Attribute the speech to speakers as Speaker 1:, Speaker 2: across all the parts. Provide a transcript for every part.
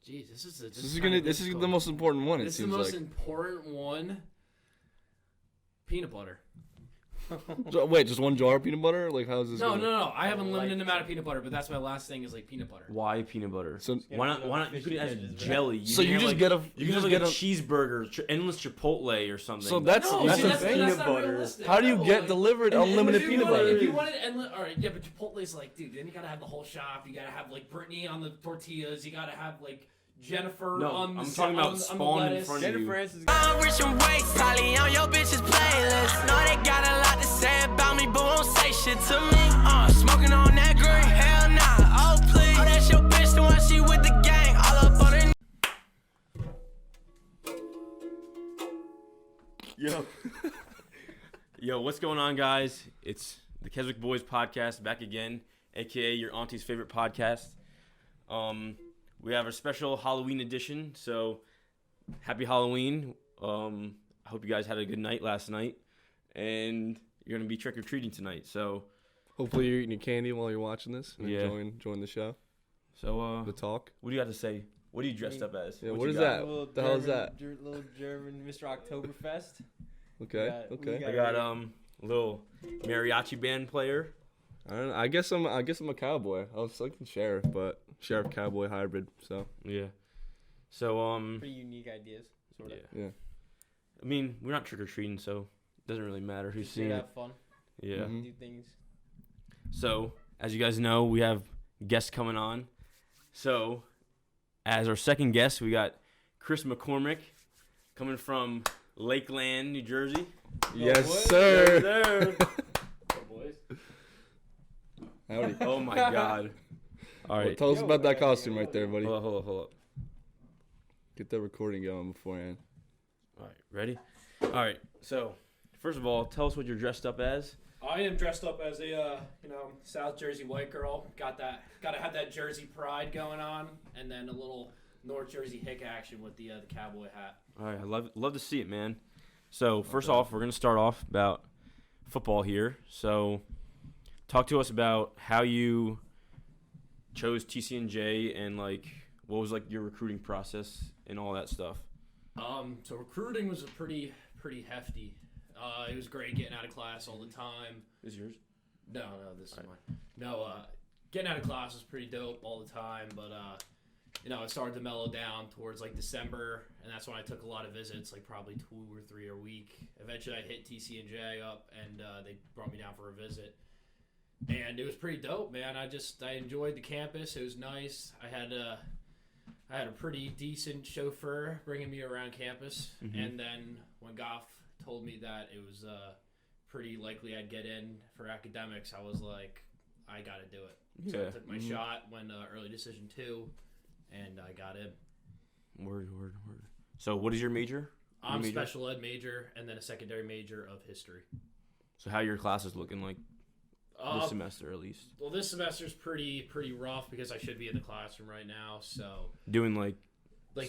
Speaker 1: Jeez, this is
Speaker 2: the most important one.
Speaker 1: This is the most important one. Peanut butter.
Speaker 2: So, wait, just one jar of peanut butter? Like, how's this?
Speaker 1: No. I have a limited amount of peanut butter, but that's my last thing is like peanut butter.
Speaker 3: Why peanut butter?
Speaker 2: So
Speaker 3: why not? You could add jelly.
Speaker 2: You just get a
Speaker 3: cheeseburger, endless Chipotle or something.
Speaker 2: So that's
Speaker 1: peanut
Speaker 3: butter.
Speaker 1: Realistic.
Speaker 2: How do you get delivered unlimited peanut butter?
Speaker 1: If you wanted endless, all right, yeah, but Chipotle's like, dude, then you gotta have the whole shop. You gotta have like Brittany on the tortillas. You gotta have like Jennifer on the
Speaker 3: I'm talking about Spawn in front of you.
Speaker 4: I'm rich and waste, Holly on your bitch's playlist. Know they got a lot to say about me, but won't say shit to me. Smoking on that green, hell nah, oh please. Oh, that's your bitch, the one she with the gang, all up on her.
Speaker 3: Yo, what's going on, guys? It's the Keswick Boys podcast back again, aka your auntie's favorite podcast. We have a special Halloween edition, so happy Halloween. I hope you guys had a good night last night, and you're going to be trick-or-treating tonight, so...
Speaker 2: Hopefully you're eating your candy while you're watching this and enjoying the show.
Speaker 3: So,
Speaker 2: the talk.
Speaker 3: What do you got to say? What are you dressed up as?
Speaker 2: Yeah, what is that? What the hell is that?
Speaker 5: Little German Mr. Oktoberfest.
Speaker 2: Okay.
Speaker 3: I got a little mariachi band player.
Speaker 2: I don't know. I guess I'm a cowboy. I was thinking sheriff, but sheriff cowboy hybrid. So
Speaker 3: yeah. So
Speaker 5: pretty unique ideas, sort of.
Speaker 2: Yeah.
Speaker 3: I mean, we're not trick or treating, so it doesn't really matter who's seeing it.
Speaker 5: Have fun.
Speaker 3: Yeah.
Speaker 2: Mm-hmm.
Speaker 5: Do things.
Speaker 3: So as you guys know, we have guests coming on. So as our second guest, we got Chris McCormick coming from Lakeland, New Jersey.
Speaker 2: Yes, sir.
Speaker 3: Yes, sir.
Speaker 2: Howdy.
Speaker 3: Oh my God! All right,
Speaker 2: well, tell us about that costume right there, buddy.
Speaker 3: Hold up.
Speaker 2: Get that recording going beforehand.
Speaker 3: All right, ready? All right. So, first of all, tell us what you're dressed up as.
Speaker 1: I am dressed up as a South Jersey white girl. Gotta have that Jersey pride going on, and then a little North Jersey hick action with the cowboy hat.
Speaker 3: All right, I love to see it, man. So first off, we're gonna start off about football here. So. Talk to us about how you chose TCNJ and like what was like your recruiting process and all that stuff.
Speaker 1: So recruiting was a pretty hefty. It was great getting out of class all the time.
Speaker 3: Is yours?
Speaker 1: No, this is mine. No, getting out of class was pretty dope all the time, but it started to mellow down towards like December, and that's when I took a lot of visits, like probably 2 or 3 a week. Eventually, I hit TCNJ up, and they brought me down for a visit. And it was pretty dope, man. I enjoyed the campus. It was nice. I had a pretty decent chauffeur bringing me around campus. Mm-hmm. And then when Goff told me that it was pretty likely I'd get in for academics, I was like, I got to do it. So I took my shot, went early decision 2, and I got in.
Speaker 3: Word. So what is your major?
Speaker 1: I'm special ed major and then a secondary major of history.
Speaker 3: So how are your classes looking like? This semester, at least.
Speaker 1: Well, this semester's pretty rough because I should be in the classroom right now. So
Speaker 3: doing like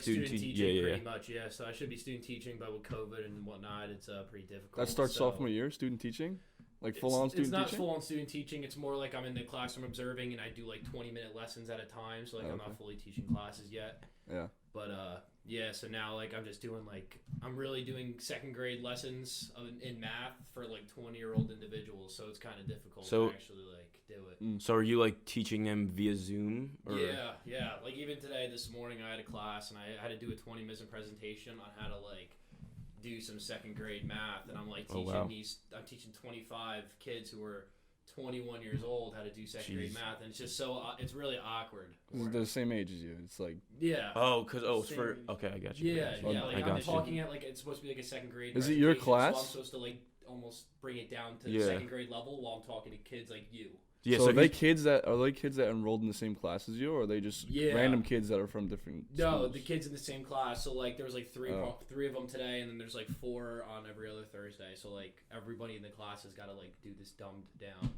Speaker 1: student teaching, pretty much. Yeah. So I should be student teaching, but with COVID and whatnot, it's pretty difficult.
Speaker 2: That starts sophomore year, student teaching, like full on student teaching.
Speaker 1: It's not full on student teaching. It's more like I'm in the classroom observing, and I do like 20-minute lessons at a time. So I'm not fully teaching classes yet.
Speaker 2: Yeah.
Speaker 1: But yeah. So now I'm just doing I'm really doing second grade lessons in math for 20-year-old individuals. So it's kind of difficult to actually do it.
Speaker 3: So are you teaching them via Zoom? Or?
Speaker 1: Yeah. Like even today, this morning, I had a class and I had to do a 20-minute presentation on how to do some second grade math, and I'm I'm teaching 25 kids who are 21 years old how to do second grade math, and it's just it's really awkward.
Speaker 2: They're the same age as you. It's
Speaker 3: it's for I got you.
Speaker 1: Yeah. I'm talking at it's supposed to be a second grade.
Speaker 2: Is it your class?
Speaker 1: So I'm supposed to almost bring it down to the second grade level while I'm talking to kids like you.
Speaker 2: Yeah, so are they kids that enrolled in the same class as you, or are they just random kids that are from different schools?
Speaker 1: The kids in the same class. So there was three of them today, and then there's 4 on every other Thursday. So everybody in the class has got to do this dumbed down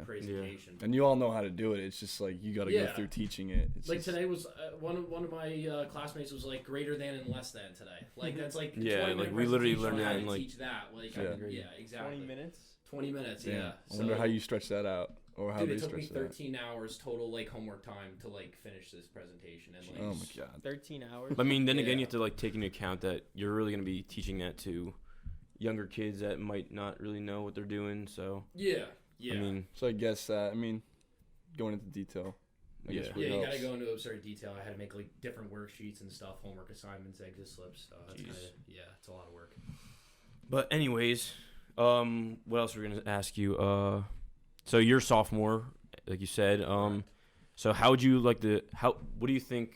Speaker 1: presentation.
Speaker 2: And you all know how to do it. It's just you got to go through teaching it. It's
Speaker 1: today was one of my classmates was greater than and less than today. That's
Speaker 3: we literally learned that
Speaker 1: teach that. Exactly.
Speaker 5: 20 minutes.
Speaker 1: 20 minutes.
Speaker 2: I wonder how you stretch that out. Or how
Speaker 1: Dude,
Speaker 2: they
Speaker 1: it took me
Speaker 2: stress it out?
Speaker 1: 13 hours total like homework time to like finish this presentation, and like
Speaker 2: Oh my god.
Speaker 5: 13 hours.
Speaker 3: I mean, then again,
Speaker 1: Yeah.
Speaker 3: you have to like take into account that you're really gonna be teaching that to younger kids that might not really know what they're doing. So
Speaker 1: yeah.
Speaker 3: I mean,
Speaker 2: So I guess going into detail. I guess
Speaker 3: Yeah.
Speaker 2: what
Speaker 1: Yeah, you
Speaker 2: helps.
Speaker 1: gotta go into absurd detail. I had to make like different worksheets and stuff, homework assignments, exit slips. That's
Speaker 3: Jeez.
Speaker 1: kinda, yeah, it's a lot of work.
Speaker 3: but anyways, what else we're gonna ask you? So you're a sophomore, like you said. So how would you like what do you think,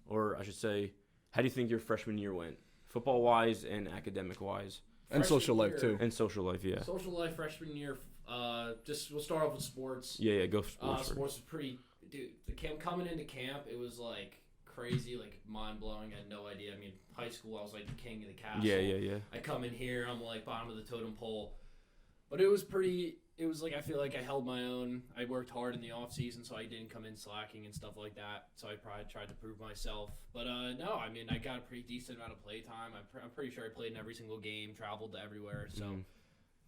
Speaker 3: or I should say, how do you think your freshman year went, football wise and academic wise,
Speaker 2: And
Speaker 1: Freshman
Speaker 2: social life
Speaker 1: year-
Speaker 2: too.
Speaker 3: and social life? Yeah.
Speaker 1: Social life freshman year. We'll start off with sports.
Speaker 3: Yeah. Go sports. first.
Speaker 1: Sports was pretty. Dude, the camp coming into camp, it was like crazy, like mind blowing. I had no idea. I mean, high school, I was like the king of the castle.
Speaker 3: Yeah.
Speaker 1: I come in here, I'm like bottom of the totem pole. But it was pretty. It was like I feel like I held my own. I worked hard in the off season, so I didn't come in slacking and stuff like that. So I probably tried to prove myself. But no, I mean I got a pretty decent amount of play time. I'm pretty sure I played in every single game, traveled to everywhere. So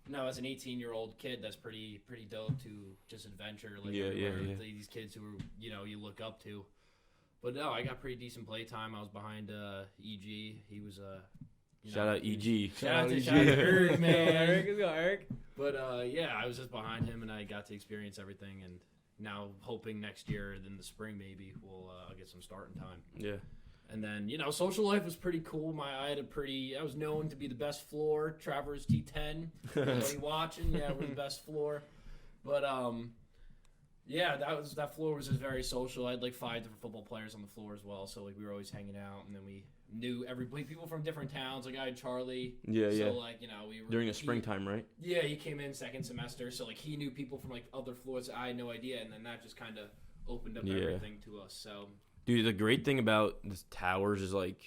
Speaker 1: no, as an 18-year-old kid, that's pretty dope to just adventure like everywhere.
Speaker 3: Yeah.
Speaker 1: These kids who you look up to. But no, I got pretty decent play time. I was behind EG. He was
Speaker 3: Shout out EG.
Speaker 1: Shout out to
Speaker 2: EG.
Speaker 1: Eric, man.
Speaker 5: Eric, let's go, Eric.
Speaker 1: But yeah, I was just behind him, and I got to experience everything. And now, hoping next year, in the spring, maybe we'll get some starting time.
Speaker 3: Yeah.
Speaker 1: And then social life was pretty cool. I was known to be the best floor. Travers T10. Anybody watching? Yeah, we're the best floor. But yeah, that floor was just very social. I had like 5 different football players on the floor as well. So like we were always hanging out, and then we knew people from different towns. Like I had Charlie.
Speaker 3: Yeah.
Speaker 1: So like we were
Speaker 3: During the springtime, right?
Speaker 1: Yeah, he came in second semester, so like he knew people from like other floors. I had no idea, and then that just kind of opened up everything to us. So,
Speaker 3: Dude, the great thing about the towers is like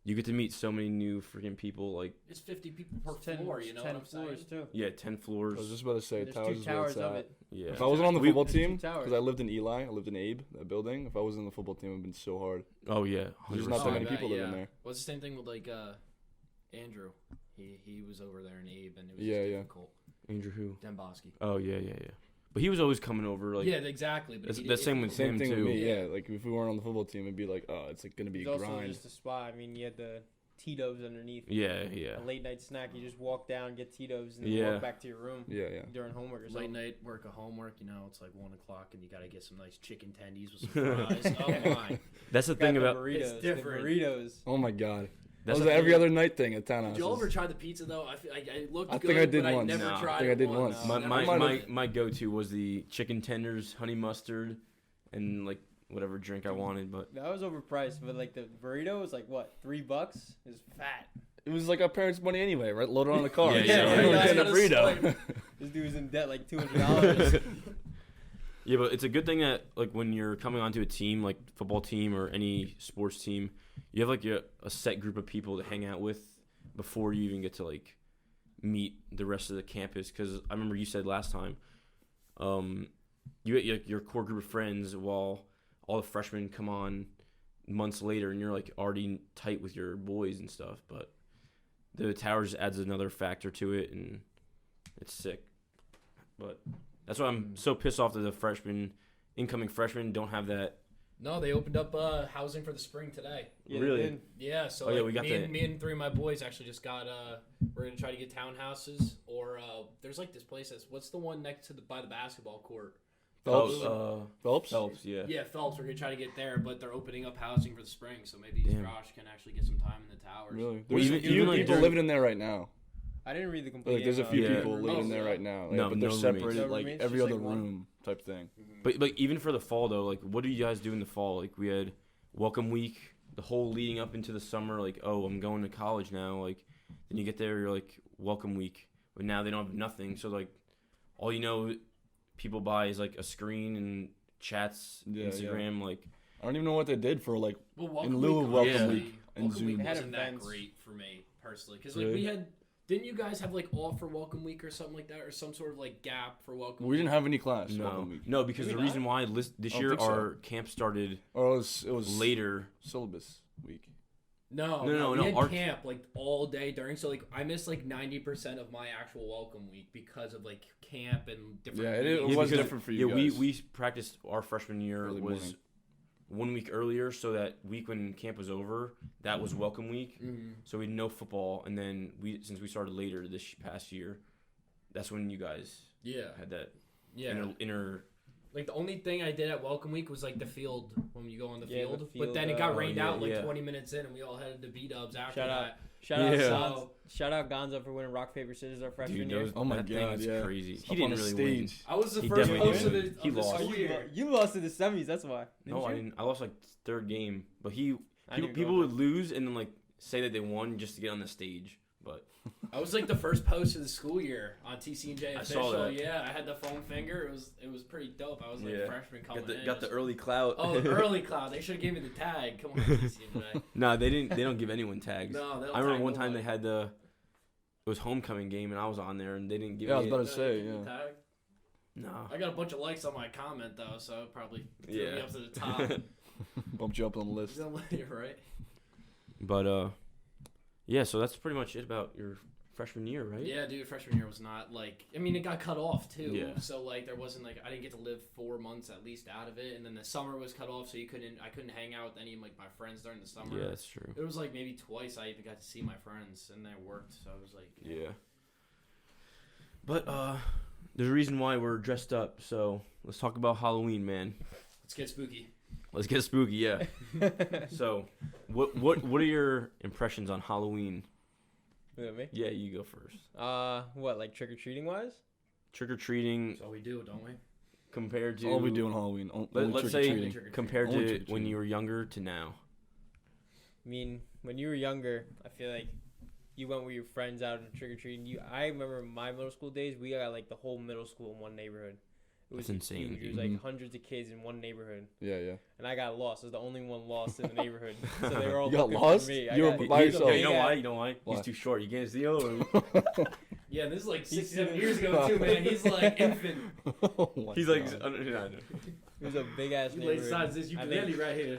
Speaker 3: you get to meet so many new freaking people. Like
Speaker 1: it's 50 people per floor. You know
Speaker 5: 10
Speaker 1: what I'm
Speaker 5: floors
Speaker 1: saying?
Speaker 5: too.
Speaker 3: yeah, 10
Speaker 2: I
Speaker 3: floors.
Speaker 2: was just about to say
Speaker 5: There's
Speaker 2: towers
Speaker 5: 2
Speaker 2: is where
Speaker 5: towers
Speaker 2: it's
Speaker 5: of
Speaker 2: at.
Speaker 5: it.
Speaker 3: Yeah.
Speaker 2: If I wasn't on the football
Speaker 5: There's
Speaker 2: team,
Speaker 5: 2 towers.
Speaker 2: because I lived in Eli, I lived in Abe, that building. If I was in the football team, it would have been so hard.
Speaker 3: Oh yeah.
Speaker 2: There's
Speaker 3: 100%.
Speaker 2: not that
Speaker 1: I
Speaker 2: many
Speaker 1: bet,
Speaker 2: people living there.
Speaker 1: Well, it's the same thing with like Andrew. He was over there in Abe, and it was
Speaker 2: Yeah,
Speaker 1: just
Speaker 2: yeah.
Speaker 1: difficult.
Speaker 3: Andrew who?
Speaker 1: Demboski.
Speaker 3: Oh yeah. But he was always coming over. Like
Speaker 1: Yeah, exactly. But
Speaker 3: that's same with
Speaker 2: Same
Speaker 3: him
Speaker 2: thing
Speaker 3: too.
Speaker 2: with me, yeah. Like if we weren't on the football team, it'd be like, oh, it's like gonna be
Speaker 5: It's
Speaker 2: a
Speaker 5: also
Speaker 2: grind.
Speaker 5: just a spot. I mean, you had the Tito's underneath.
Speaker 3: Yeah.
Speaker 5: A late night snack. You just walk down, get Tito's, and then
Speaker 3: Yeah.
Speaker 5: walk back to your room
Speaker 2: Yeah.
Speaker 5: during homework or
Speaker 1: Late
Speaker 5: something.
Speaker 1: night work of homework, it's like 1 o'clock, and you gotta get some nice chicken tendies with some fries. Oh my!
Speaker 3: That's the
Speaker 5: Got
Speaker 3: thing
Speaker 5: the
Speaker 3: about.
Speaker 5: burritos.
Speaker 1: It's different.
Speaker 5: The burritos.
Speaker 2: Oh my god. That
Speaker 3: That's
Speaker 2: was
Speaker 3: the
Speaker 2: every
Speaker 3: thing-
Speaker 2: other night thing at townhouses.
Speaker 1: Did you all ever try the pizza though? I looked
Speaker 2: I
Speaker 1: good,
Speaker 2: think I did
Speaker 1: but
Speaker 2: once.
Speaker 1: I never
Speaker 3: No.
Speaker 1: tried
Speaker 2: I think I
Speaker 1: it
Speaker 2: did
Speaker 1: once.
Speaker 2: once.
Speaker 3: My
Speaker 1: Never tried it.
Speaker 3: my go-to was the chicken tenders, honey mustard, and like whatever drink I wanted. But
Speaker 5: That was overpriced, but like the burrito was like what, $3? It was fat.
Speaker 2: It was like our parents' money anyway, right? Loaded on the car.
Speaker 3: Yeah,
Speaker 2: So
Speaker 3: yeah,
Speaker 2: we were
Speaker 3: yeah.
Speaker 2: getting a burrito.
Speaker 5: This dude was in debt like $200.
Speaker 3: yeah, but it's a good thing that like when you're coming onto a team, like football team or any sports team, you have like a set group of people to hang out with before you even get to like meet the rest of the campus. Because I remember you said last time, you get your core group of friends while all the freshmen come on months later, and you're like already tight with your boys and stuff. But the towers adds another factor to it, and it's sick. But that's why I'm so pissed off that the incoming freshmen don't have that.
Speaker 1: No, they opened up housing for the spring today.
Speaker 5: Yeah,
Speaker 3: Really?
Speaker 5: they did.
Speaker 1: Yeah, so
Speaker 3: Oh, yeah, we got
Speaker 1: me and 3 of my boys actually just got. We're gonna try to get townhouses, or there's like this place what's the one next to by the basketball court?
Speaker 2: Phelps.
Speaker 3: Phelps,
Speaker 2: Phelps?
Speaker 3: yeah.
Speaker 1: Yeah, Phelps. We're gonna try to get there, but they're opening up housing for the spring, so maybe
Speaker 3: Damn.
Speaker 1: Josh can actually get some time in the towers.
Speaker 2: Really?
Speaker 3: Well,
Speaker 2: There's
Speaker 3: even-
Speaker 2: a few
Speaker 3: even, like,
Speaker 2: people
Speaker 3: during-
Speaker 2: living in there right now.
Speaker 5: I didn't read the complete.
Speaker 2: Like, there's a few
Speaker 3: Yeah.
Speaker 2: people living
Speaker 1: Oh,
Speaker 2: in there
Speaker 1: yeah.
Speaker 2: right now.
Speaker 3: No,
Speaker 2: but they're
Speaker 3: no roommates.
Speaker 2: separated
Speaker 5: No
Speaker 2: like
Speaker 5: roommates,
Speaker 2: every
Speaker 5: just,
Speaker 2: other
Speaker 5: like, one?
Speaker 2: room type thing.
Speaker 3: But even for the fall though, like what do you guys do in the fall? Like we had welcome week, the whole leading up into the summer. Like I'm going to college now. Like then you get there, you're like welcome week, but now they don't have nothing. So like all people buy is like a screen and chats,
Speaker 2: Yeah,
Speaker 3: Instagram. Like
Speaker 2: I don't even know what they did for like
Speaker 1: Well, welcome
Speaker 2: in lieu of
Speaker 1: week,
Speaker 2: welcome
Speaker 3: Yeah.
Speaker 2: week and
Speaker 1: welcome week
Speaker 2: Zoom.
Speaker 5: They had
Speaker 1: wasn't that
Speaker 5: events.
Speaker 1: great for me personally, because like
Speaker 2: Really?
Speaker 1: we had. Didn't you guys have like off for welcome week or something like that, or some sort of like gap for welcome?
Speaker 2: We didn't have any class
Speaker 3: no,
Speaker 2: welcome week.
Speaker 3: no, because
Speaker 1: Did
Speaker 3: the
Speaker 1: we
Speaker 3: reason why this
Speaker 2: I don't
Speaker 3: year
Speaker 2: think so.
Speaker 3: our camp started
Speaker 2: Or it was
Speaker 3: later.
Speaker 2: syllabus week.
Speaker 1: No. We had camp like all day during. So like I missed like 90% of my actual welcome week because of like camp and different.
Speaker 2: Yeah, it was different for you guys.
Speaker 3: We practiced our freshman year
Speaker 2: Early
Speaker 3: was
Speaker 2: morning.
Speaker 3: 1 week earlier, so that week when camp was over, that was welcome week.
Speaker 1: Mm-hmm.
Speaker 3: So we had no football, and then since we started later this past year, that's when you guys had that inner.
Speaker 1: Like the only thing I did at welcome week was like the field when you go on the field.
Speaker 5: the field,
Speaker 1: But then it got rained out like
Speaker 3: yeah.
Speaker 1: 20 minutes in, and we all headed to B-dubs after
Speaker 5: Shout out.
Speaker 1: that.
Speaker 5: Shout out Gonzo for winning rock paper scissors our freshman year.
Speaker 2: Oh my
Speaker 3: that thing
Speaker 2: God,
Speaker 3: was
Speaker 2: yeah.
Speaker 3: crazy.
Speaker 2: He
Speaker 3: He didn't really win.
Speaker 1: I was the
Speaker 3: He
Speaker 1: first
Speaker 3: definitely
Speaker 1: post of
Speaker 3: didn't.
Speaker 1: the
Speaker 3: He lost.
Speaker 1: school year.
Speaker 5: You lost to the semis. That's why.
Speaker 3: No, I didn't. I lost like third game, but
Speaker 5: I didn't
Speaker 3: people
Speaker 5: go.
Speaker 3: would lose and then like say that they won just to get on the stage. But
Speaker 1: I was like the first post of the school year on TCJ
Speaker 3: I
Speaker 1: official.
Speaker 3: saw that.
Speaker 1: Yeah, I had the foam finger. It was pretty dope. I was like a freshman coming in.
Speaker 3: got the early clout.
Speaker 1: Oh, the early cloud. They should have given me the tag. Come on, TCJ.
Speaker 3: No, they didn't. They don't give anyone tags.
Speaker 1: No,
Speaker 3: I remember one time they had it was homecoming game and I was on there and they didn't give me.
Speaker 2: I was about to say, yeah.
Speaker 1: Tag.
Speaker 3: No.
Speaker 1: I got a bunch of likes on my comment though, so it probably threw me up to the top.
Speaker 2: Bumped you up on the list.
Speaker 1: You're right.
Speaker 3: But yeah. So that's pretty much it about your freshman year, right?
Speaker 1: Yeah, dude, freshman year was not like. I mean, it got cut off too.
Speaker 3: Yeah.
Speaker 1: So like, there wasn't like I didn't get to live 4 months at least out of it, and then the summer was cut off, so I couldn't hang out with any of like my friends during the summer.
Speaker 3: Yeah, that's true.
Speaker 1: It was like maybe twice I even got to see my friends, and I worked, so it was like.
Speaker 3: Yeah. But there's a reason why we're dressed up. So let's talk about Halloween, man.
Speaker 1: Let's get spooky.
Speaker 3: Let's get spooky, yeah. So, what are your impressions on Halloween?
Speaker 5: Look at me.
Speaker 3: Yeah, you go first.
Speaker 5: What, like trick or treating wise?
Speaker 3: Trick or treating
Speaker 1: That's all we do, don't we?
Speaker 3: compared to
Speaker 2: That's all we do on Halloween.
Speaker 3: Let's say
Speaker 2: trick-or-treating.
Speaker 3: compared
Speaker 2: Only
Speaker 3: to
Speaker 2: trick-or-treating.
Speaker 3: when you were younger to now.
Speaker 5: I mean, when you were younger, I feel like you went with your friends out and trick or treating. I remember my middle school days. We got like the whole middle school in one neighborhood. It was
Speaker 3: That's insane,
Speaker 5: huge. It was
Speaker 3: dude.
Speaker 5: like hundreds of kids in one neighborhood,
Speaker 2: Yeah, yeah.
Speaker 5: and I got lost. I was the only one lost in the neighborhood, so they were all
Speaker 2: You got
Speaker 5: looking
Speaker 2: lost?
Speaker 5: for me.
Speaker 2: You were by yourself.
Speaker 3: Yeah, you know why? You know why?
Speaker 2: Why?
Speaker 3: He's too short. You can't see him.
Speaker 1: Yeah, this is like
Speaker 5: He's
Speaker 1: 6, 7
Speaker 5: sitting-
Speaker 1: years ago too, man. He's like infant.
Speaker 2: Oh my
Speaker 3: He's like,
Speaker 2: God.
Speaker 3: I know.
Speaker 5: It was a big ass
Speaker 1: You lay
Speaker 5: neighborhood.
Speaker 1: sides this
Speaker 5: I
Speaker 1: ukulele
Speaker 5: think-
Speaker 1: right here.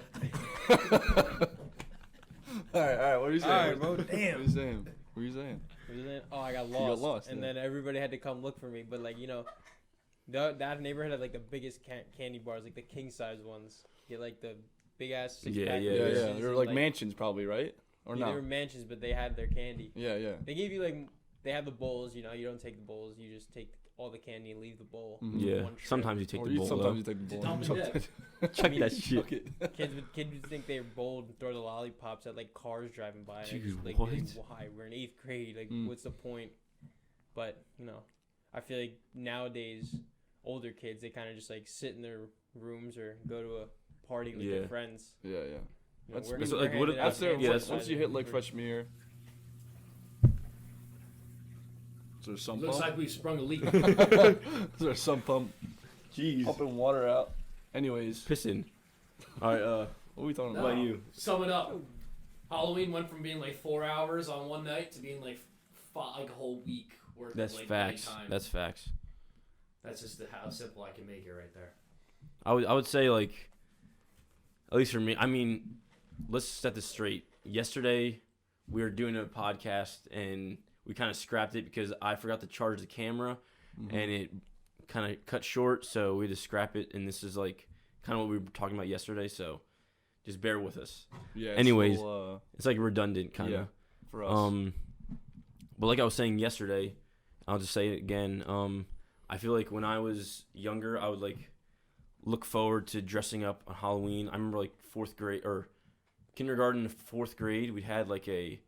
Speaker 2: all right. What are you saying?
Speaker 5: All right, bro, damn.
Speaker 2: What are you saying? What are you saying?
Speaker 5: Oh, I got
Speaker 2: got
Speaker 5: lost.
Speaker 2: lost,
Speaker 5: And
Speaker 2: yeah.
Speaker 5: then everybody had to come look for me. But like that neighborhood had like the biggest candy bars, like the king size ones. Get like the big ass.
Speaker 3: Yeah,
Speaker 2: Yeah, yeah. They were like mansions, probably, right? Or
Speaker 5: Yeah,
Speaker 2: no?
Speaker 5: they were mansions, but they had their candy.
Speaker 2: Yeah, yeah.
Speaker 5: They gave you like they have the bowls. You don't take the bowls. You just take all the candy and leave the bowl.
Speaker 2: Mhm.
Speaker 3: Yeah.
Speaker 5: One trip.
Speaker 3: Sometimes you take
Speaker 2: Or
Speaker 3: the bowl.
Speaker 2: sometimes
Speaker 3: though.
Speaker 2: you take the ball.
Speaker 1: Dump it
Speaker 3: Check
Speaker 5: I
Speaker 3: that
Speaker 5: mean,
Speaker 3: shit.
Speaker 5: Kids would think they're bold and throw the lollipops at like cars driving by. And I
Speaker 3: Dude,
Speaker 5: just, like,
Speaker 3: what?
Speaker 5: why? We're in 8th grade. Like,
Speaker 2: Mm.
Speaker 5: what's the point? But I feel like nowadays, older kids they kind of just like sit in their rooms or go to a party with
Speaker 3: Yeah.
Speaker 5: their friends.
Speaker 2: Yeah, yeah. That's-
Speaker 5: We're-
Speaker 3: that's
Speaker 5: we're
Speaker 3: like, what-
Speaker 5: handing out
Speaker 2: That's their.
Speaker 5: candy
Speaker 3: yeah,
Speaker 2: once
Speaker 3: that's-
Speaker 2: once you hit like
Speaker 5: for-
Speaker 2: freshman year. Is there some
Speaker 1: Looks
Speaker 2: pump?
Speaker 1: like we've sprung a leak.
Speaker 2: Is there some pump
Speaker 3: Jeez.
Speaker 2: pumping water out? Anyways,
Speaker 3: Pissing. All right.
Speaker 2: what are we talking
Speaker 3: What
Speaker 2: about?
Speaker 3: about you?
Speaker 1: Sum it up. Halloween went from being like 4 hours on one night to being like like a whole week worth
Speaker 3: That's
Speaker 1: of like
Speaker 3: facts.
Speaker 1: nighttime.
Speaker 3: That's facts.
Speaker 1: That's just how simple I can make it right there.
Speaker 3: I would say like, at least for me. I mean, let's set this straight. Yesterday, we were doing a podcast and we kind of scrapped it because I forgot to charge the camera,
Speaker 2: Mm-hmm.
Speaker 3: and it kind of cut short. So we had to scrap it. And this is like kind of what we were talking about yesterday. So just bear with us.
Speaker 2: Yeah.
Speaker 3: Anyways,
Speaker 2: still,
Speaker 3: It's like redundant kind of.
Speaker 2: yeah, for us.
Speaker 3: But like I was saying yesterday, I'll just say it again. I feel like when I was younger, I would like look forward to dressing up on Halloween. I remember like 4th grade or kindergarten, 4th grade, we had like a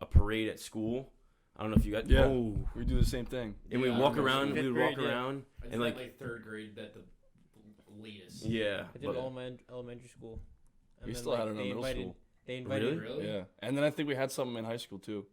Speaker 3: parade at school. I don't know if you got.
Speaker 2: Yeah.
Speaker 3: Oh.
Speaker 2: We do the same thing.
Speaker 3: And we
Speaker 1: Yeah, I
Speaker 3: walk
Speaker 1: remember
Speaker 3: around.
Speaker 5: fifth
Speaker 3: We would
Speaker 5: grade,
Speaker 3: walk
Speaker 5: yeah.
Speaker 3: around
Speaker 1: I did
Speaker 3: and
Speaker 1: that,
Speaker 3: like
Speaker 1: 3rd grade at the latest.
Speaker 3: yeah.
Speaker 5: I did
Speaker 3: but-
Speaker 5: elementary school. And
Speaker 2: We
Speaker 5: then,
Speaker 2: still had it in
Speaker 5: they
Speaker 2: middle
Speaker 5: invited,
Speaker 2: school.
Speaker 5: They invited.
Speaker 3: Really?
Speaker 2: Yeah, and then I think we had something in high school too.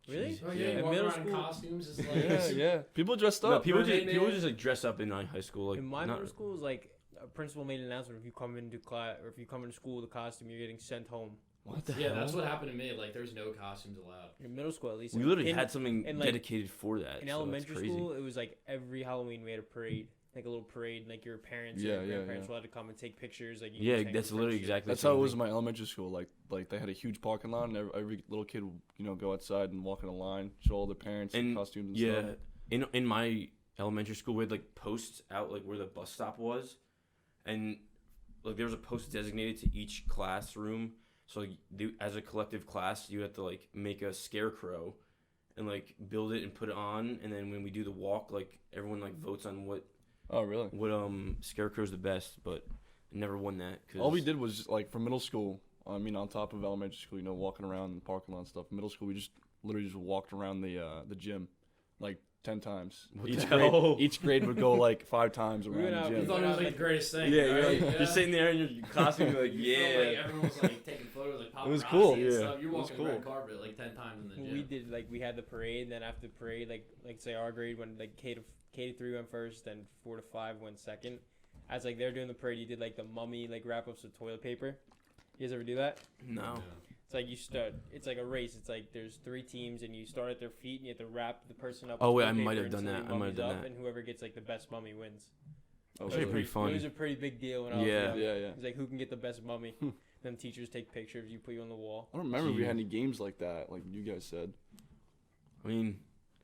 Speaker 5: Really?
Speaker 1: Oh
Speaker 2: Yeah.
Speaker 1: yeah, you
Speaker 5: In
Speaker 1: walk
Speaker 5: middle
Speaker 1: around in
Speaker 5: school-
Speaker 1: costumes. It's like
Speaker 2: Yeah, yeah. People dressed
Speaker 3: No,
Speaker 2: up.
Speaker 3: people
Speaker 1: Birthday
Speaker 3: just
Speaker 1: man.
Speaker 3: like dress up in high school. Like
Speaker 5: In my
Speaker 3: not-
Speaker 5: middle school, is like a principal made an announcement: if you come into class or if you come into school with a costume, you're getting sent home.
Speaker 3: What the
Speaker 1: Yeah,
Speaker 3: hell?
Speaker 1: that's what happened to me. Like, there's no costumes allowed.
Speaker 5: In middle school, at least.
Speaker 3: We literally
Speaker 5: in,
Speaker 3: had something
Speaker 5: in, like,
Speaker 3: dedicated for that.
Speaker 5: in
Speaker 3: so
Speaker 5: elementary
Speaker 3: that's crazy.
Speaker 5: school. It was like every Halloween we had a parade. like a little parade, like your parents
Speaker 2: Yeah,
Speaker 5: and
Speaker 2: yeah,
Speaker 5: grandparents
Speaker 2: yeah.
Speaker 5: will have to come and take pictures. Like
Speaker 3: That's literally exactly.
Speaker 2: That's how it was in my elementary school. Like they had a huge parking lot, and every little kid would, you know, go outside and walk in a line, show all their parents and costumes and stuff.
Speaker 3: In my elementary school, we had like posts out like where the bus stop was, and like there was a post designated to each classroom. So like, as a collective class, you have to like make a scarecrow, and like build it and put it on, and then when we do the walk, like everyone like votes on what.
Speaker 2: Oh really?
Speaker 3: What scarecrow's the best, but I never won that. Cause
Speaker 2: all we did was like for middle school. I mean, on top of elementary school, you know, walking around the parking lot and stuff. Middle school, we just literally just walked around the gym, like 10 times. Each grade would go like 5 times around the gym.
Speaker 1: You thought it was like the greatest thing.
Speaker 3: Yeah,
Speaker 1: right?
Speaker 3: you're sitting there in your costume, you're like, yeah.
Speaker 1: Like everyone was like taking photos, like paparazzi.
Speaker 2: It was cool.
Speaker 1: And
Speaker 2: Yeah,
Speaker 1: stuff. You're walking
Speaker 2: cool.
Speaker 1: the red carpet like 10 times in the gym.
Speaker 5: We did like we had the parade, and then after the parade, like say our grade when like K to 3 went first, then 4 to 5 went second. As like they're doing the parade, you did like the mummy like wrap ups with toilet paper. You guys ever do that?
Speaker 3: No.
Speaker 5: It's like you start. It's like a race. It's like there's 3 teams, and you start at their feet, and you have to wrap the person up.
Speaker 3: Oh,
Speaker 5: with
Speaker 3: wait, I
Speaker 5: toilet
Speaker 3: might
Speaker 5: paper
Speaker 3: have done
Speaker 5: until
Speaker 3: that.
Speaker 5: the
Speaker 3: I might have
Speaker 5: mummy's
Speaker 3: done
Speaker 5: up,
Speaker 3: that.
Speaker 5: And whoever gets like the best mummy wins.
Speaker 2: Oh,
Speaker 3: That was pretty funny.
Speaker 5: It was a pretty big deal when I was
Speaker 3: Yeah.
Speaker 5: young.
Speaker 2: Yeah.
Speaker 5: It's like who can get the best mummy. Then teachers take pictures. You put you on the wall.
Speaker 2: I don't remember if we had any games like that, like you guys said.
Speaker 3: I mean,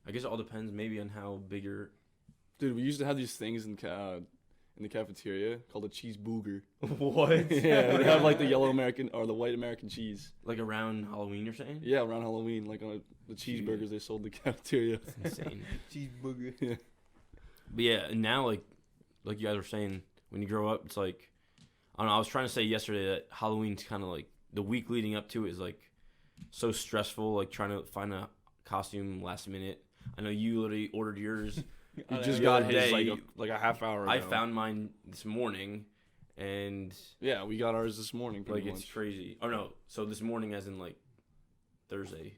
Speaker 3: I guess it all depends maybe on how big your.
Speaker 2: Dude, we used to have these things in the cafeteria called a cheese booger.
Speaker 3: What?
Speaker 2: Yeah, they have like the yellow American or the white American cheese.
Speaker 3: Like around Halloween, you're saying?
Speaker 2: Yeah, around Halloween, like on the cheeseburgers they sold in the cafeteria.
Speaker 3: That's insane.
Speaker 5: Cheeseburger.
Speaker 2: Yeah.
Speaker 3: But yeah, now like you guys were saying, when you grow up, it's like, I don't know. I was trying to say yesterday that Halloween's kind of like the week leading up to it is like so stressful. Like trying to find a costume last minute. I know you literally ordered yours.
Speaker 2: You just got his
Speaker 3: day.
Speaker 2: like a half hour ago.
Speaker 3: I found mine this morning, and
Speaker 2: Yeah, we got ours this morning.
Speaker 3: like
Speaker 2: Pretty
Speaker 3: it's
Speaker 2: much.
Speaker 3: crazy. Oh no, so this morning, as in like Thursday.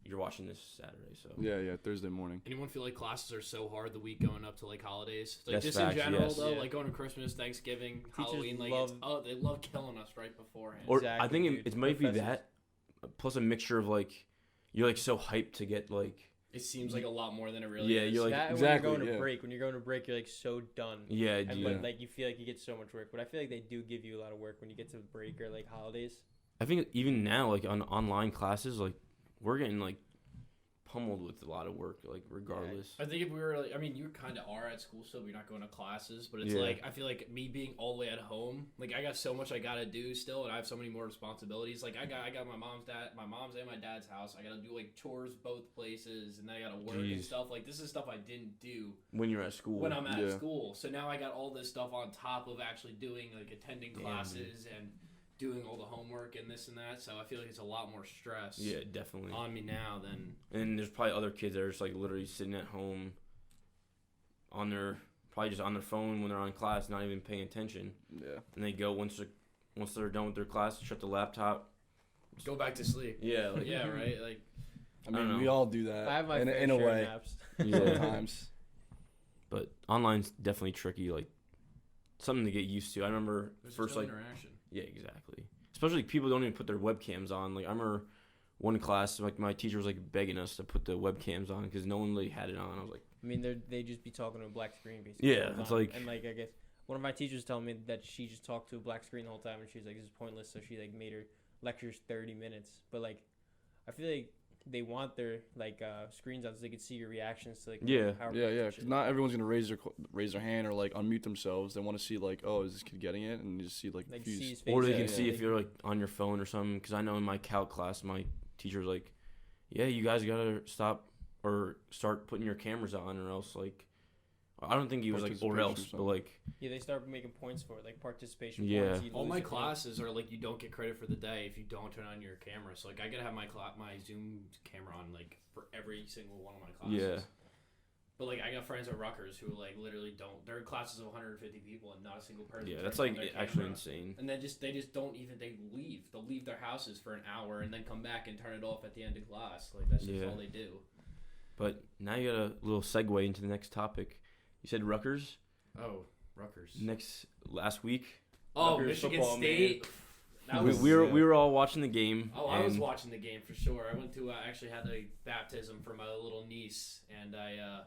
Speaker 3: You're watching this Saturday, so
Speaker 2: Yeah, Thursday morning.
Speaker 1: Anyone feel like classes are so hard the week going up to like holidays? Like
Speaker 3: That's
Speaker 1: just
Speaker 3: facts,
Speaker 1: in general
Speaker 3: yes.
Speaker 1: though,
Speaker 5: Yeah.
Speaker 1: like going to Christmas, Thanksgiving,
Speaker 5: Teachers
Speaker 1: Halloween, like they love killing us right beforehand.
Speaker 3: or
Speaker 5: Exactly,
Speaker 3: I think
Speaker 5: dude.
Speaker 3: it might be
Speaker 5: Professors.
Speaker 3: that, plus a mixture of like you're like so hyped to get like
Speaker 1: It seems like a lot more than it really
Speaker 3: Yeah,
Speaker 1: is.
Speaker 3: you're like-
Speaker 5: That and
Speaker 2: exactly,
Speaker 5: when you're going to
Speaker 2: yeah.
Speaker 5: break. When you're going to break, you're like so done.
Speaker 3: yeah,
Speaker 5: And
Speaker 3: yeah.
Speaker 5: but like you feel like you get so much work, but I feel like they do give you a lot of work when you get to break or like holidays.
Speaker 3: I think even now like on online classes like we're getting like pummeled with a lot of work like regardless.
Speaker 1: I think if we were like, I mean, you kind of are at school still, but you're not going to classes. But it's
Speaker 3: Yeah.
Speaker 1: like, I feel like me being all the way at home, like I got so much I got to do still, and I have so many more responsibilities. Like I got my mom's and my dad's house. I got to do like chores both places, and then I got to work and
Speaker 3: Jeez.
Speaker 1: stuff. Like this is stuff I didn't do
Speaker 3: When you're at school.
Speaker 1: when I'm at
Speaker 2: Yeah.
Speaker 1: school. So now I got all this stuff on top of actually doing like attending
Speaker 3: Damn,
Speaker 1: classes and doing all the homework and this and that. So I feel like it's a lot more stress
Speaker 3: Yeah, definitely.
Speaker 1: on me now than
Speaker 3: And there's probably other kids that are just like literally sitting at home on their probably just on their phone when they're on class, not even paying attention.
Speaker 2: Yeah.
Speaker 3: And they go once they're done with their class, shut the laptop.
Speaker 1: go back to sleep.
Speaker 3: Yeah, like
Speaker 1: Yeah, right. Like
Speaker 2: I
Speaker 3: don't
Speaker 2: mean,
Speaker 3: know.
Speaker 2: we all do that
Speaker 5: I have my
Speaker 2: in
Speaker 5: fair
Speaker 2: a
Speaker 5: share of
Speaker 2: way
Speaker 5: naps.
Speaker 2: sometimes.
Speaker 3: But online's definitely tricky, like something to get used to. I remember
Speaker 1: there's
Speaker 3: first
Speaker 1: no
Speaker 3: like
Speaker 1: interaction.
Speaker 3: yeah, exactly. Especially people don't even put their webcams on. Like I remember one class, like my teacher was like begging us to put the webcams on because no one really had it on. I was like,
Speaker 5: I mean, they just be talking to a black screen basically.
Speaker 3: Yeah,
Speaker 5: the whole
Speaker 3: it's
Speaker 5: time.
Speaker 3: like-
Speaker 5: and like I guess one of my teachers told me that she just talked to a black screen the whole time, and she's like, "This is pointless." So she like made her lectures 30 minutes. But like, I feel like they want their like screens on so they can see your reactions to like
Speaker 3: Yeah.
Speaker 5: how
Speaker 2: Yeah. Because not everyone's gonna raise their hand or like unmute themselves. They want to see like, oh, is this kid getting it? And you just see like
Speaker 5: Like,
Speaker 2: few-
Speaker 5: see his face.
Speaker 3: or they
Speaker 5: Yeah,
Speaker 3: can
Speaker 5: yeah,
Speaker 3: see
Speaker 5: yeah.
Speaker 3: if you're like on your phone or something. Because I know in my calc class, my teacher's like, yeah, you guys gotta stop or start putting your cameras on, or else like, I don't think he was like or
Speaker 2: Participation or
Speaker 3: else, but
Speaker 2: something.
Speaker 3: like,
Speaker 5: Yeah, they start making points for it, like participation
Speaker 3: Yeah.
Speaker 5: points. You
Speaker 1: All
Speaker 5: lose
Speaker 1: my
Speaker 5: your point.
Speaker 1: classes are like you don't get credit for the day if you don't turn on your camera. So like I gotta have my Zoom camera on like for every single one of my classes.
Speaker 3: Yeah.
Speaker 1: But like I got friends at Rutgers who like literally don't. They're in classes of 150 people and not a single person.
Speaker 3: yeah, that's
Speaker 1: turns on
Speaker 3: like
Speaker 1: their
Speaker 3: actually
Speaker 1: camera.
Speaker 3: insane.
Speaker 1: And then they just don't even they leave. They'll leave their houses for an hour and then come back and turn it off at the end of class. Like that's just
Speaker 3: Yeah.
Speaker 1: all they do.
Speaker 3: But now you got a little segue into the next topic. You said Rutgers
Speaker 1: Oh, Rutgers.
Speaker 3: last week.
Speaker 1: Oh,
Speaker 3: Rutgers
Speaker 1: Michigan
Speaker 3: football,
Speaker 1: State. That
Speaker 3: We,
Speaker 1: was,
Speaker 3: we were all watching the game.
Speaker 1: Oh, I was
Speaker 3: and-
Speaker 1: watching the game for sure. I went to actually had a baptism for my little niece, and I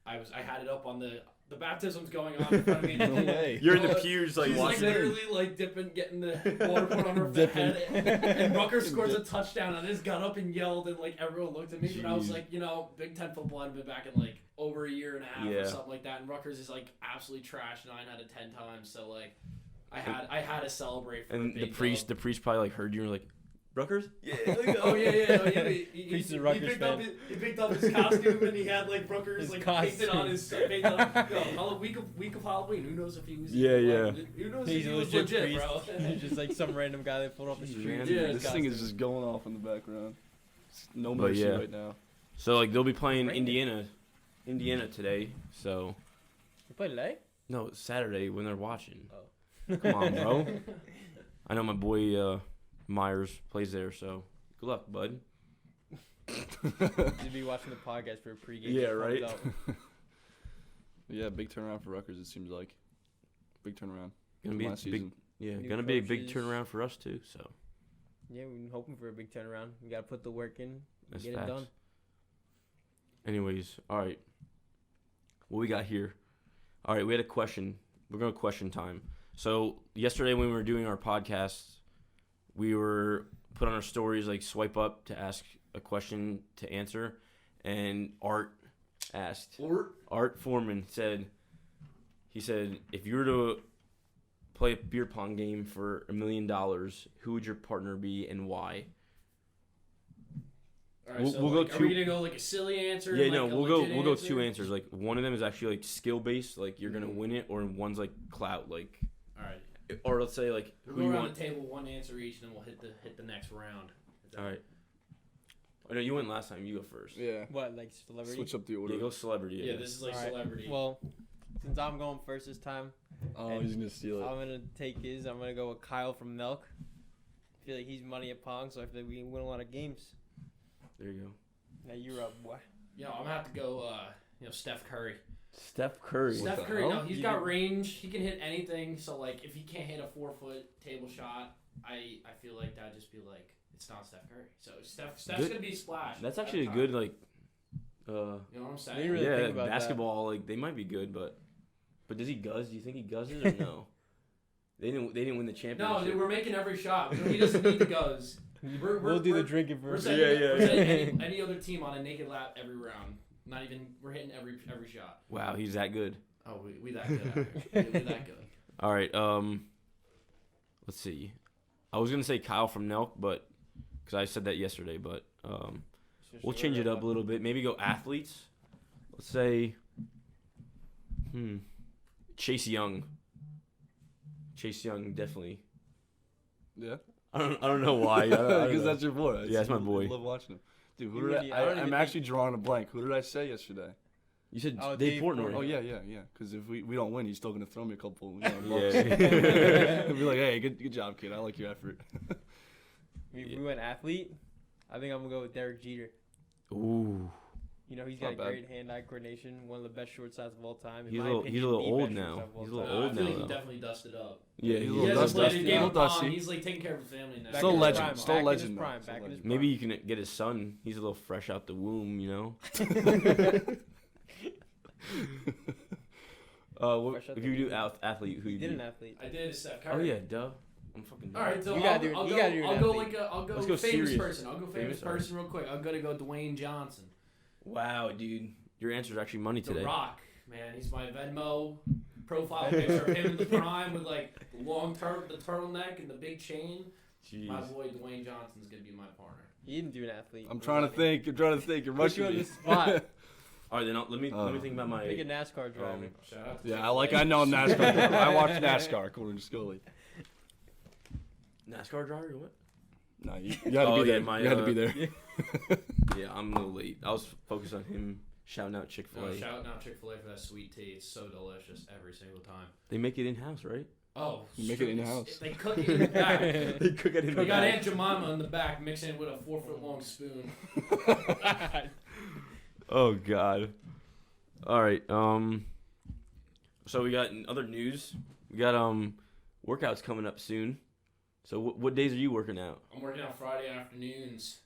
Speaker 1: I had it up on the baptism's going on in front of me.
Speaker 2: No way.
Speaker 3: You're in the pews like
Speaker 1: She's like
Speaker 3: watching.
Speaker 1: literally like getting the water put on her head, and Rutgers scores a touchdown. And I just got up and yelled, and like everyone looked at me. But I was
Speaker 2: Jeez.
Speaker 1: like, Big Ten football had been back in like over a year and a half
Speaker 3: Yeah.
Speaker 1: or something like that, and Rutgers is like absolutely trash 9 out of 10 times. So like, I had to celebrate for
Speaker 3: And
Speaker 1: a big
Speaker 3: the priest probably like heard you and were like, Rutgers? Yeah.
Speaker 1: Oh yeah.
Speaker 5: Priest is a Rutgers fan.
Speaker 1: He picked up his costume and he had like Rutgers
Speaker 5: His
Speaker 1: like
Speaker 5: costume.
Speaker 1: painted on his painted on, week of Halloween. Who knows if he was
Speaker 3: Yeah.
Speaker 1: Who knows
Speaker 5: He's
Speaker 1: if
Speaker 5: a
Speaker 1: he was
Speaker 5: legit
Speaker 1: legit,
Speaker 5: priest.
Speaker 1: bro?
Speaker 5: He's just like some random guy that pulled off the
Speaker 3: Jeez,
Speaker 5: street.
Speaker 3: man.
Speaker 1: Yeah,
Speaker 2: This thing is just going off in the background. No
Speaker 3: But
Speaker 2: mercy
Speaker 3: yeah.
Speaker 2: right now.
Speaker 3: So like they'll be playing
Speaker 5: Raining.
Speaker 3: Indiana today. So
Speaker 5: You play today?
Speaker 3: no, it's Saturday when they're watching.
Speaker 5: Oh.
Speaker 3: Come on, bro. I know my boy Myers plays there, so good luck, bud.
Speaker 5: You'd be watching the podcast for a pregame.
Speaker 3: Yeah,
Speaker 5: Just
Speaker 3: right.
Speaker 5: pumped up.
Speaker 2: Yeah, big turnaround for Rutgers. It seems like big turnaround.
Speaker 3: Gonna be a
Speaker 2: last
Speaker 3: big,
Speaker 2: season.
Speaker 3: yeah,
Speaker 5: New
Speaker 3: gonna be a big
Speaker 5: coaches.
Speaker 3: turnaround for us too. So
Speaker 5: Yeah, we're hoping for a big turnaround. We gotta put the work in,
Speaker 3: that's
Speaker 5: get
Speaker 3: facts.
Speaker 5: it done.
Speaker 3: Anyways, all right. What we got here? All right, we had a question. We're going to question time. So yesterday when we were doing our podcast, we were put on our stories like swipe up to ask a question to answer, and Art asked. Art Foreman said, if you were to play a beer pong game for $1 million, who would your partner be and why?
Speaker 1: All right,
Speaker 3: We'll-
Speaker 1: so
Speaker 3: we'll go
Speaker 1: like, are
Speaker 3: two-
Speaker 1: we gonna go like a silly answer?
Speaker 3: Yeah,
Speaker 1: and,
Speaker 3: no,
Speaker 1: like, a
Speaker 3: we'll
Speaker 1: legit
Speaker 3: go
Speaker 1: answer?
Speaker 3: two answers. Like one of them is actually like skill based, like you're gonna win it, or one's like clout, like,
Speaker 1: All right,
Speaker 3: or let's say like
Speaker 1: we'll
Speaker 3: who
Speaker 1: go
Speaker 3: you
Speaker 1: around
Speaker 3: want.
Speaker 1: the table, one answer each, and then we'll hit the next round. Is that-
Speaker 3: All right. I know you went last time. You go first.
Speaker 2: Yeah.
Speaker 5: What, like celebrity?
Speaker 2: Switch up the order.
Speaker 3: Yeah, go celebrity.
Speaker 1: Yeah, this is like
Speaker 5: All right.
Speaker 1: celebrity.
Speaker 5: Well, since I'm going first this time,
Speaker 2: Oh, he's gonna steal it.
Speaker 5: I'm gonna take his. I'm gonna go with Kyle from Nelk. I feel like he's money at Pong, so I feel like we can win a lot of games.
Speaker 3: There you go.
Speaker 5: Now you're up, boy.
Speaker 1: I'm gonna have to go. Steph Curry.
Speaker 3: Steph Curry.
Speaker 2: What
Speaker 1: Steph
Speaker 2: the
Speaker 1: Curry,
Speaker 2: hell?
Speaker 1: no, he's
Speaker 5: You
Speaker 1: got
Speaker 5: do-
Speaker 1: range. He can hit anything. So like, if he can't hit a 4-foot table shot, I feel like that'd just be like it's not Steph Curry. So Steph's
Speaker 3: Good.
Speaker 1: gonna be splash.
Speaker 3: That's actually a good like.
Speaker 1: You know what I'm saying?
Speaker 5: Didn't really
Speaker 3: yeah,
Speaker 5: think about that.
Speaker 3: basketball. Like they might be good, but does he guzz? Do you think he guzzes or no? They didn't win the
Speaker 1: No,
Speaker 3: championship.
Speaker 1: dude, we're making every shot. He doesn't need the goes.
Speaker 5: We'll do the drinking
Speaker 1: We're
Speaker 5: first.
Speaker 1: setting,
Speaker 3: Yeah.
Speaker 1: we're setting any other team on a naked lap every round. Not even. We're hitting every shot.
Speaker 3: Wow, he's that good.
Speaker 1: Oh, we that good. we that good.
Speaker 3: All right. Let's see. I was gonna say Kyle from Nelk, but because I said that yesterday, but we'll change it up a little bit. Maybe go athletes. Let's say, Chase Young. Chase Young, definitely.
Speaker 2: Yeah.
Speaker 3: I don't know why. I don't know.
Speaker 2: Because that's your boy.
Speaker 3: Yeah, that's my boy.
Speaker 2: I love watching him. Dude,
Speaker 5: You
Speaker 2: who
Speaker 5: really-
Speaker 2: did
Speaker 5: I don't
Speaker 2: I'm
Speaker 5: even
Speaker 2: actually drawing a blank. Who did I say yesterday?
Speaker 3: You said
Speaker 5: Oh,
Speaker 3: Dave
Speaker 5: Dave
Speaker 3: Portnoy.
Speaker 5: Portnoy.
Speaker 2: Oh, yeah. Because if we don't win, he's still going to throw me a couple bucks.
Speaker 3: Yeah.
Speaker 2: He'll be like, hey, good job, kid. I like your effort.
Speaker 5: We went athlete. I think I'm gonna go with Derek Jeter.
Speaker 3: Ooh.
Speaker 5: You know, he's
Speaker 2: Not
Speaker 5: got
Speaker 2: bad.
Speaker 5: great hand-eye coordination. One of the best shortstops of all time. In
Speaker 3: He's a
Speaker 5: my
Speaker 3: little-
Speaker 5: opinion,
Speaker 3: he's a little
Speaker 5: the
Speaker 3: old
Speaker 5: best
Speaker 3: now.
Speaker 5: shortstop of all
Speaker 3: He's a little
Speaker 5: time.
Speaker 3: old
Speaker 1: I feel like
Speaker 3: now,
Speaker 1: he
Speaker 3: though.
Speaker 1: definitely dusted up.
Speaker 3: Yeah,
Speaker 2: He's a
Speaker 1: He
Speaker 2: little
Speaker 1: hasn't played a
Speaker 2: dusty.
Speaker 1: game of
Speaker 2: Little dusty.
Speaker 1: pong. He's like taking care of his family now.
Speaker 5: Back
Speaker 2: Still
Speaker 5: in his
Speaker 2: legend.
Speaker 5: prime,
Speaker 2: Still
Speaker 5: back in his
Speaker 2: legend, though.
Speaker 5: prime,
Speaker 2: Still
Speaker 5: back in his
Speaker 2: legend.
Speaker 3: Maybe you can get his son. He's a little fresh out the womb, you know.
Speaker 5: Fresh out
Speaker 3: If
Speaker 5: the
Speaker 3: you do
Speaker 5: womb.
Speaker 3: athlete, who
Speaker 5: He
Speaker 3: you
Speaker 5: did
Speaker 3: do?
Speaker 5: an athlete.
Speaker 1: I did Steph
Speaker 3: Oh
Speaker 1: Curry.
Speaker 3: yeah, duh. I'm fucking.
Speaker 1: All right, so
Speaker 5: You
Speaker 1: I'll,
Speaker 5: gotta do-
Speaker 1: I'll
Speaker 5: you
Speaker 1: go.
Speaker 5: gotta do an
Speaker 1: I'll go
Speaker 5: athlete.
Speaker 1: like I'll go
Speaker 3: Let's go
Speaker 1: famous
Speaker 3: serious.
Speaker 1: person. I'll go famous
Speaker 3: Famous, all right.
Speaker 1: person real quick. I'm gonna go Dwayne Johnson.
Speaker 3: Wow, dude, your answer's actually money
Speaker 1: The
Speaker 3: today.
Speaker 1: Rock, man. He's my Venmo profile picture of him in the prime with like the long the turtleneck and the big chain.
Speaker 3: Jeez.
Speaker 1: My boy Dwayne Johnson's gonna be my partner.
Speaker 5: He didn't do an athlete.
Speaker 2: I'm trying to think. You're
Speaker 5: Put
Speaker 2: rushing
Speaker 5: you on
Speaker 2: me.
Speaker 5: the spot.
Speaker 3: All right, then let me think about my.
Speaker 5: Pick a NASCAR driver.
Speaker 1: Shout out to
Speaker 2: Yeah,
Speaker 1: Chick-fil-A.
Speaker 2: I know NASCAR. I watch NASCAR according to Scully.
Speaker 3: NASCAR driver, what?
Speaker 2: No, you had to
Speaker 3: Oh,
Speaker 2: be
Speaker 3: yeah,
Speaker 2: there.
Speaker 3: my,
Speaker 2: You had to be there.
Speaker 3: Yeah, I'm a little late. I was focused on him shouting out Chick-fil-A.
Speaker 1: No, shout out Chick-fil-A for that sweet tea. It's so delicious every single time.
Speaker 3: They make it in house, right?
Speaker 1: Oh,
Speaker 2: You make it in the house.
Speaker 1: They cook it in the back.
Speaker 3: They cook it in
Speaker 1: We got Aunt Jemima in the back mixing it with a 4-foot long spoon.
Speaker 3: Oh God. All right. So we got in other news. We got workouts coming up soon. So what days are you working out?
Speaker 1: I'm working out Friday afternoons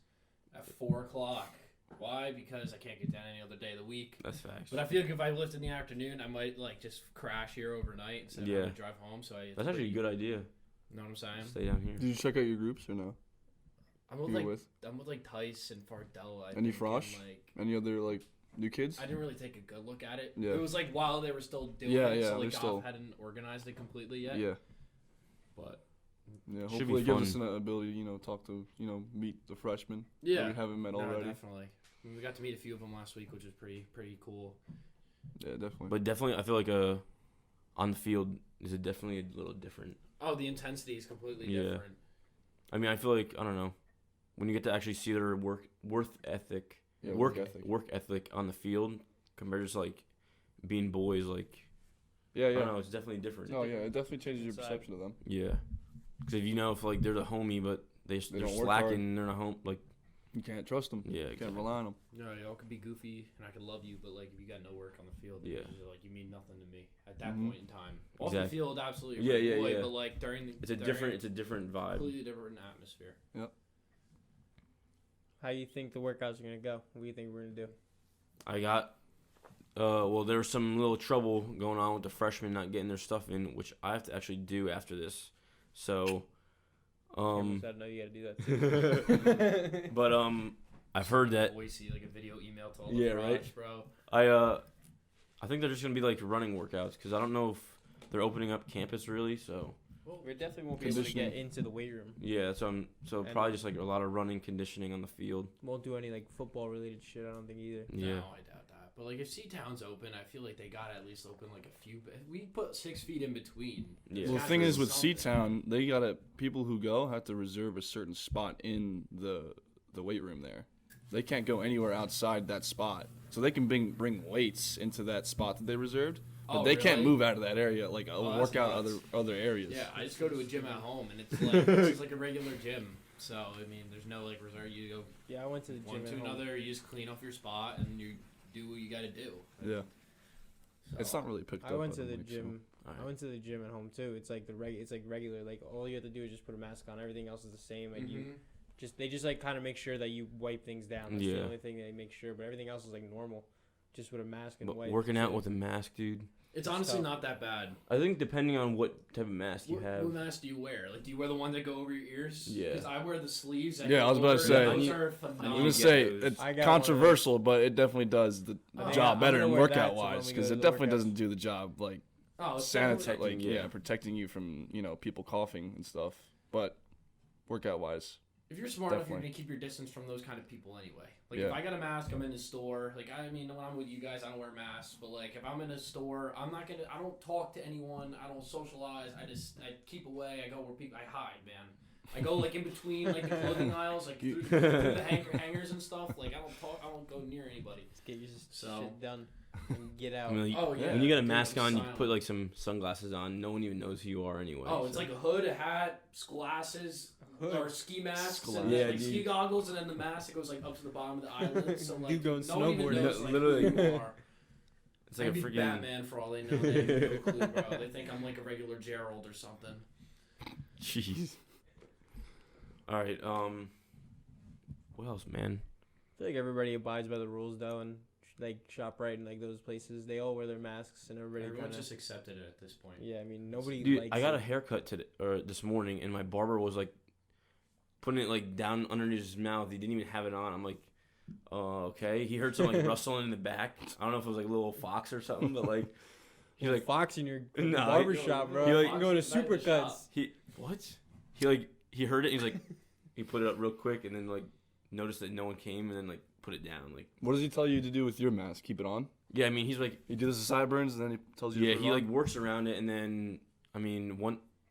Speaker 1: at 4 o'clock. Why? Because I can't get down any other day of the week.
Speaker 3: That's facts.
Speaker 1: But I feel like if I lift in the afternoon, I might like just crash here overnight instead of having to drive home. So
Speaker 3: that's actually a good idea.
Speaker 1: You know what I'm saying?
Speaker 3: Stay down here.
Speaker 2: Did you check out your groups or no?
Speaker 1: I'm with like Tice and Fardella.
Speaker 2: Any Frosh? Any other like new kids?
Speaker 1: I didn't really take a good look at it.
Speaker 2: Yeah.
Speaker 1: It was like while they were still doing it, so like Goff hadn't organized it completely yet.
Speaker 2: Yeah.
Speaker 1: But
Speaker 2: yeah,
Speaker 3: Should
Speaker 2: hopefully
Speaker 3: be
Speaker 2: it gives
Speaker 3: fun.
Speaker 2: us an ability, talk to, meet the freshmen.
Speaker 1: Yeah.
Speaker 2: That we haven't met already.
Speaker 1: Definitely. We got to meet a few of them last week, which was pretty cool.
Speaker 2: Yeah, definitely.
Speaker 3: But definitely, I feel like on the field is definitely a little different.
Speaker 1: Oh, the intensity is completely different.
Speaker 3: I mean, I feel like, I don't know, when you get to actually see their work ethic on the field compared to just, like, being boys, like,
Speaker 2: yeah.
Speaker 3: I don't know, it's definitely different.
Speaker 2: Oh, yeah, it definitely changes your perception of them.
Speaker 3: Yeah. Because if like, they're the homie, but they're
Speaker 2: don't work
Speaker 3: slacking,
Speaker 2: hard.
Speaker 3: and they're not home, like,
Speaker 2: You can't trust them.
Speaker 3: yeah,
Speaker 2: You can't rely on them.
Speaker 1: No, y'all could be goofy, and I could love you, but like if you got no work on the field,
Speaker 3: Yeah.
Speaker 1: like you mean nothing to me at that
Speaker 2: Mhm.
Speaker 1: point in time. Off
Speaker 3: Exactly.
Speaker 1: the field, absolutely.
Speaker 3: Yeah,
Speaker 1: right
Speaker 3: yeah,
Speaker 1: away,
Speaker 3: yeah.
Speaker 1: But like during
Speaker 3: it's a different vibe.
Speaker 1: completely different atmosphere.
Speaker 5: How you think the workouts are gonna go? What do you think we're gonna do?
Speaker 3: I got, there was some little trouble going on with the freshmen not getting their stuff in, which I have to actually do after this. So,
Speaker 5: I know you gotta do that too.
Speaker 3: but I've heard that
Speaker 1: Always see like a video email to all the
Speaker 3: Yeah,
Speaker 1: frosh,
Speaker 3: right.
Speaker 1: bro.
Speaker 3: I think they're just gonna be like running workouts because I don't know if they're opening up campus really. So
Speaker 5: We definitely won't be able to
Speaker 2: Conditioning.
Speaker 5: get into the weight room.
Speaker 3: yeah, so probably just like a lot of running, conditioning on the field.
Speaker 5: Won't do any like football related shit. I don't think either.
Speaker 3: Yeah,
Speaker 1: No, I doubt that. But like if C-Town's open, I feel like they gotta at least open like a few. We put 6 feet in between.
Speaker 3: Yeah.
Speaker 2: Well, the
Speaker 1: There's
Speaker 2: thing
Speaker 1: gotta
Speaker 2: is
Speaker 1: be
Speaker 2: with
Speaker 1: something.
Speaker 2: C-Town, they gotta people who go have to reserve a certain spot in the weight room there. They can't go anywhere outside that spot, so they can bring weights into that spot that they reserved, but
Speaker 1: Oh,
Speaker 2: they can't
Speaker 1: really?
Speaker 2: move out of that area. Like
Speaker 1: Oh,
Speaker 2: work
Speaker 1: that's
Speaker 2: out
Speaker 1: nuts.
Speaker 2: other areas.
Speaker 1: Yeah, I just go to a gym at home, and it's like it's just like a regular gym. So I mean, there's no like reserve. You go
Speaker 5: Yeah, I went to the
Speaker 1: one
Speaker 5: gym
Speaker 1: to
Speaker 5: at home.
Speaker 1: another. You just clean off your spot, and you do what you got to do.
Speaker 2: Yeah.
Speaker 1: So,
Speaker 2: It's not really picked up.
Speaker 5: I went
Speaker 2: I
Speaker 5: to
Speaker 2: don't
Speaker 5: the
Speaker 2: think,
Speaker 5: gym.
Speaker 3: Alright.
Speaker 5: I went to the gym at home too. It's like it's like regular. Like all you have to do is just put a mask on. Everything else is the same. Like you they just like kind of make sure that you wipe things down. That's
Speaker 3: Yeah.
Speaker 5: the only thing they make sure. But everything else is like normal, just with a mask and
Speaker 3: but
Speaker 5: wipe.
Speaker 3: working out with a mask, dude.
Speaker 1: It's honestly
Speaker 5: tough.
Speaker 1: not that bad.
Speaker 3: I think depending on what type of mask you have.
Speaker 1: What mask do you wear? Like, do you wear the one that go over your ears?
Speaker 3: Yeah.
Speaker 1: Because I wear the sleeves. That
Speaker 2: Yeah,
Speaker 1: go
Speaker 2: I was about to
Speaker 1: over.
Speaker 2: say.
Speaker 1: Those
Speaker 3: I
Speaker 1: are
Speaker 2: I'm
Speaker 1: phenomenal.
Speaker 2: gonna
Speaker 3: get
Speaker 2: say
Speaker 3: those.
Speaker 2: it's
Speaker 5: I got one of
Speaker 2: controversial, but it definitely does the
Speaker 1: Oh,
Speaker 2: job
Speaker 1: yeah, I'm
Speaker 2: better
Speaker 5: gonna
Speaker 2: in
Speaker 5: wear that
Speaker 2: workout
Speaker 5: to when
Speaker 2: wise
Speaker 5: we go
Speaker 2: because
Speaker 5: to
Speaker 2: it
Speaker 5: the
Speaker 2: definitely
Speaker 5: workouts.
Speaker 2: doesn't do the job like
Speaker 1: Oh, it's
Speaker 2: sanitize,
Speaker 1: definitely-
Speaker 2: like protecting you from people coughing and stuff. But workout wise,
Speaker 1: If you're smart enough,
Speaker 2: Definitely.
Speaker 1: you're gonna keep your distance from those kind of people anyway. Like
Speaker 2: Yeah.
Speaker 1: if I got a mask, I'm in the store. Like I mean, when I'm with you guys, I don't wear masks. But like if I'm in a store, I don't talk to anyone. I don't socialize. I keep away. I go where people. I hide, man. I go like in between like the clothing aisles, like through the hangers and stuff. Like I don't talk. I don't go near anybody.
Speaker 5: Just get your
Speaker 1: So-
Speaker 5: shit done and get out.
Speaker 3: I mean,
Speaker 1: Oh, yeah.
Speaker 3: When you got a
Speaker 1: Dude,
Speaker 3: mask
Speaker 1: I'm
Speaker 3: on, you
Speaker 1: silent.
Speaker 3: put like some sunglasses on. No one even knows who you are anyway.
Speaker 1: Oh, it's
Speaker 3: so.
Speaker 1: like a hood, a hat, glasses, or ski masks, and
Speaker 3: Yeah,
Speaker 1: then, like ski
Speaker 3: dude.
Speaker 1: goggles, and then the mask that goes like up to the bottom of the eyelid. So like
Speaker 5: Dude going
Speaker 1: no one even
Speaker 5: snowboarding.
Speaker 1: knows like,
Speaker 3: Literally.
Speaker 1: who you are.
Speaker 3: It's like
Speaker 1: I'd
Speaker 3: a
Speaker 1: be
Speaker 3: freaking.
Speaker 1: Batman for all they know. They have no clue, bro. They think I'm like a regular Gerald or something.
Speaker 3: Jeez. All right. What else, man?
Speaker 5: I feel like everybody abides by the rules though, and like ShopRite and like those places, they all wear their masks and everybody
Speaker 1: Everyone
Speaker 5: kind of.
Speaker 1: just accepted it at this point.
Speaker 5: Yeah, I mean nobody.
Speaker 3: Dude,
Speaker 5: likes
Speaker 3: I got
Speaker 5: it.
Speaker 3: a haircut today or this morning, and my barber was like putting it like down underneath his mouth. He didn't even have it on. I'm like, okay. He heard some like rustling in the back. I don't know if it was like a little fox or something, but like he's like,
Speaker 5: Fox in your
Speaker 3: Nah,
Speaker 5: barber
Speaker 3: he-
Speaker 5: shop, bro.
Speaker 3: he
Speaker 5: You
Speaker 3: like-
Speaker 5: can go to
Speaker 1: Fox is right in the
Speaker 5: Supercuts.
Speaker 1: shop.
Speaker 3: he heard it. And he's like, he put it up real quick, and then like noticed that no one came, and then like put it down. Like,
Speaker 2: what does he tell you to do with your mask? Keep it on.
Speaker 3: yeah, I mean, he's like,
Speaker 2: You do this to sideburns, and then he tells you.
Speaker 3: yeah,
Speaker 2: to put
Speaker 3: he
Speaker 2: it
Speaker 3: like
Speaker 2: on?
Speaker 3: works around it, and then I mean,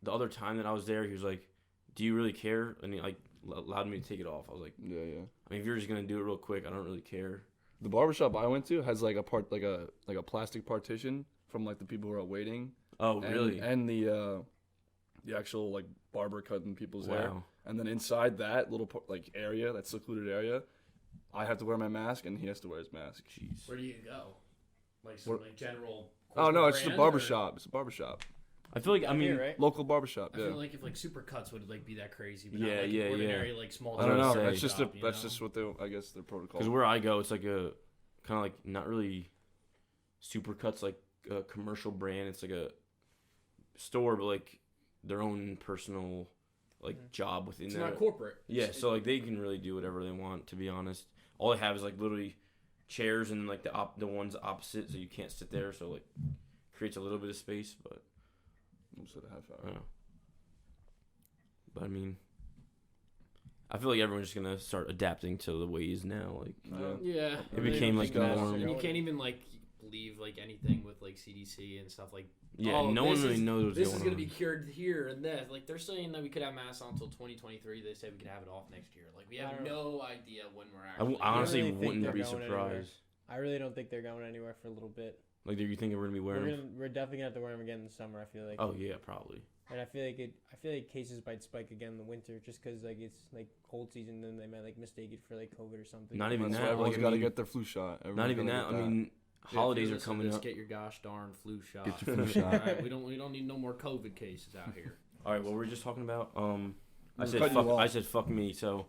Speaker 3: the other time that I was there, he was like, "Do you really care?" And he like allowed me to take it off. I was like,
Speaker 2: Yeah.
Speaker 3: I mean, if you're just gonna do it real quick, I don't really care.
Speaker 2: The barbershop I went to has like a plastic partition from like the people who are waiting.
Speaker 3: Oh,
Speaker 2: and,
Speaker 3: really?
Speaker 2: And the actual like barber cutting people's hair.
Speaker 3: Wow.
Speaker 2: And then inside that little like area, that secluded area, I have to wear my mask and he has to wear his mask.
Speaker 3: Jeez.
Speaker 1: Where do you go? Like some
Speaker 2: What-
Speaker 1: like general.
Speaker 2: Oh no, it's just a
Speaker 1: brand,
Speaker 2: barber
Speaker 1: or-
Speaker 2: shop. It's a barber shop.
Speaker 3: I feel like, I mean,
Speaker 5: Here, right?
Speaker 2: Local barbershop.
Speaker 1: I
Speaker 2: Yeah.
Speaker 1: feel like if like Supercuts would like be that crazy, but
Speaker 3: Yeah,
Speaker 1: not like
Speaker 3: yeah,
Speaker 1: an
Speaker 3: yeah.
Speaker 1: ordinary like small.
Speaker 2: I don't know.
Speaker 3: say.
Speaker 2: That's just
Speaker 1: shop,
Speaker 2: that's
Speaker 1: know?
Speaker 2: just what I guess their protocol.
Speaker 3: because where I go, it's like a kind of like not really Supercuts, like a commercial brand. It's like a store, but like their own personal like job within
Speaker 1: It's
Speaker 3: that.
Speaker 1: not corporate.
Speaker 3: Yeah, so like they can really do whatever they want. To be honest, all they have is like literally chairs and like the ones opposite, so you can't sit there. So like creates a little bit of space, but
Speaker 2: Almost at a half
Speaker 3: I
Speaker 2: hour.
Speaker 3: don't know. But I mean, I feel like everyone's just gonna start adapting to the ways now. Like
Speaker 1: Yeah,
Speaker 3: It became, like, the norm.
Speaker 1: and you can't even like believe like anything with like CDC and stuff like.
Speaker 3: yeah,
Speaker 1: Oh,
Speaker 3: no one
Speaker 1: this
Speaker 3: really
Speaker 1: is-
Speaker 3: knows what's
Speaker 1: This
Speaker 3: going
Speaker 1: is gonna
Speaker 3: on.
Speaker 1: be cured here and there. Like they're saying that we could have masks on until 2023. They say we could have it off next year. Like we have
Speaker 5: I don't
Speaker 1: no idea when we're
Speaker 3: I
Speaker 1: actually.
Speaker 3: honestly
Speaker 5: really think
Speaker 3: wouldn't
Speaker 5: they're
Speaker 3: be
Speaker 5: going anywhere.
Speaker 3: surprised.
Speaker 5: I really don't think they're going anywhere for a little bit.
Speaker 3: Like, do you think we're gonna be wearing them?
Speaker 5: We're definitely gonna have to wear them again in the summer. I feel like.
Speaker 3: Oh yeah, probably.
Speaker 5: And I feel like cases might spike again in the winter just because like it's like cold season, then they might like mistake it for like COVID or something.
Speaker 3: Not even
Speaker 2: That's
Speaker 3: that.
Speaker 2: why everyone's
Speaker 3: like, I
Speaker 2: got to
Speaker 3: mean,
Speaker 2: get their flu shot.
Speaker 3: not
Speaker 2: Everyone's
Speaker 3: even
Speaker 2: gotta
Speaker 3: that. I
Speaker 2: get
Speaker 3: mean,
Speaker 1: Yeah, if
Speaker 3: holidays
Speaker 1: you're
Speaker 3: are
Speaker 1: listening to
Speaker 3: coming
Speaker 1: this,
Speaker 3: up.
Speaker 1: Get your gosh darn flu shot.
Speaker 2: Get your flu shot.
Speaker 1: Alright, we don't need no more COVID cases out here.
Speaker 3: All right, what were we just talking about? I
Speaker 2: We're
Speaker 3: said
Speaker 2: cutting you
Speaker 3: fuck.
Speaker 2: off.
Speaker 3: I said fuck me. So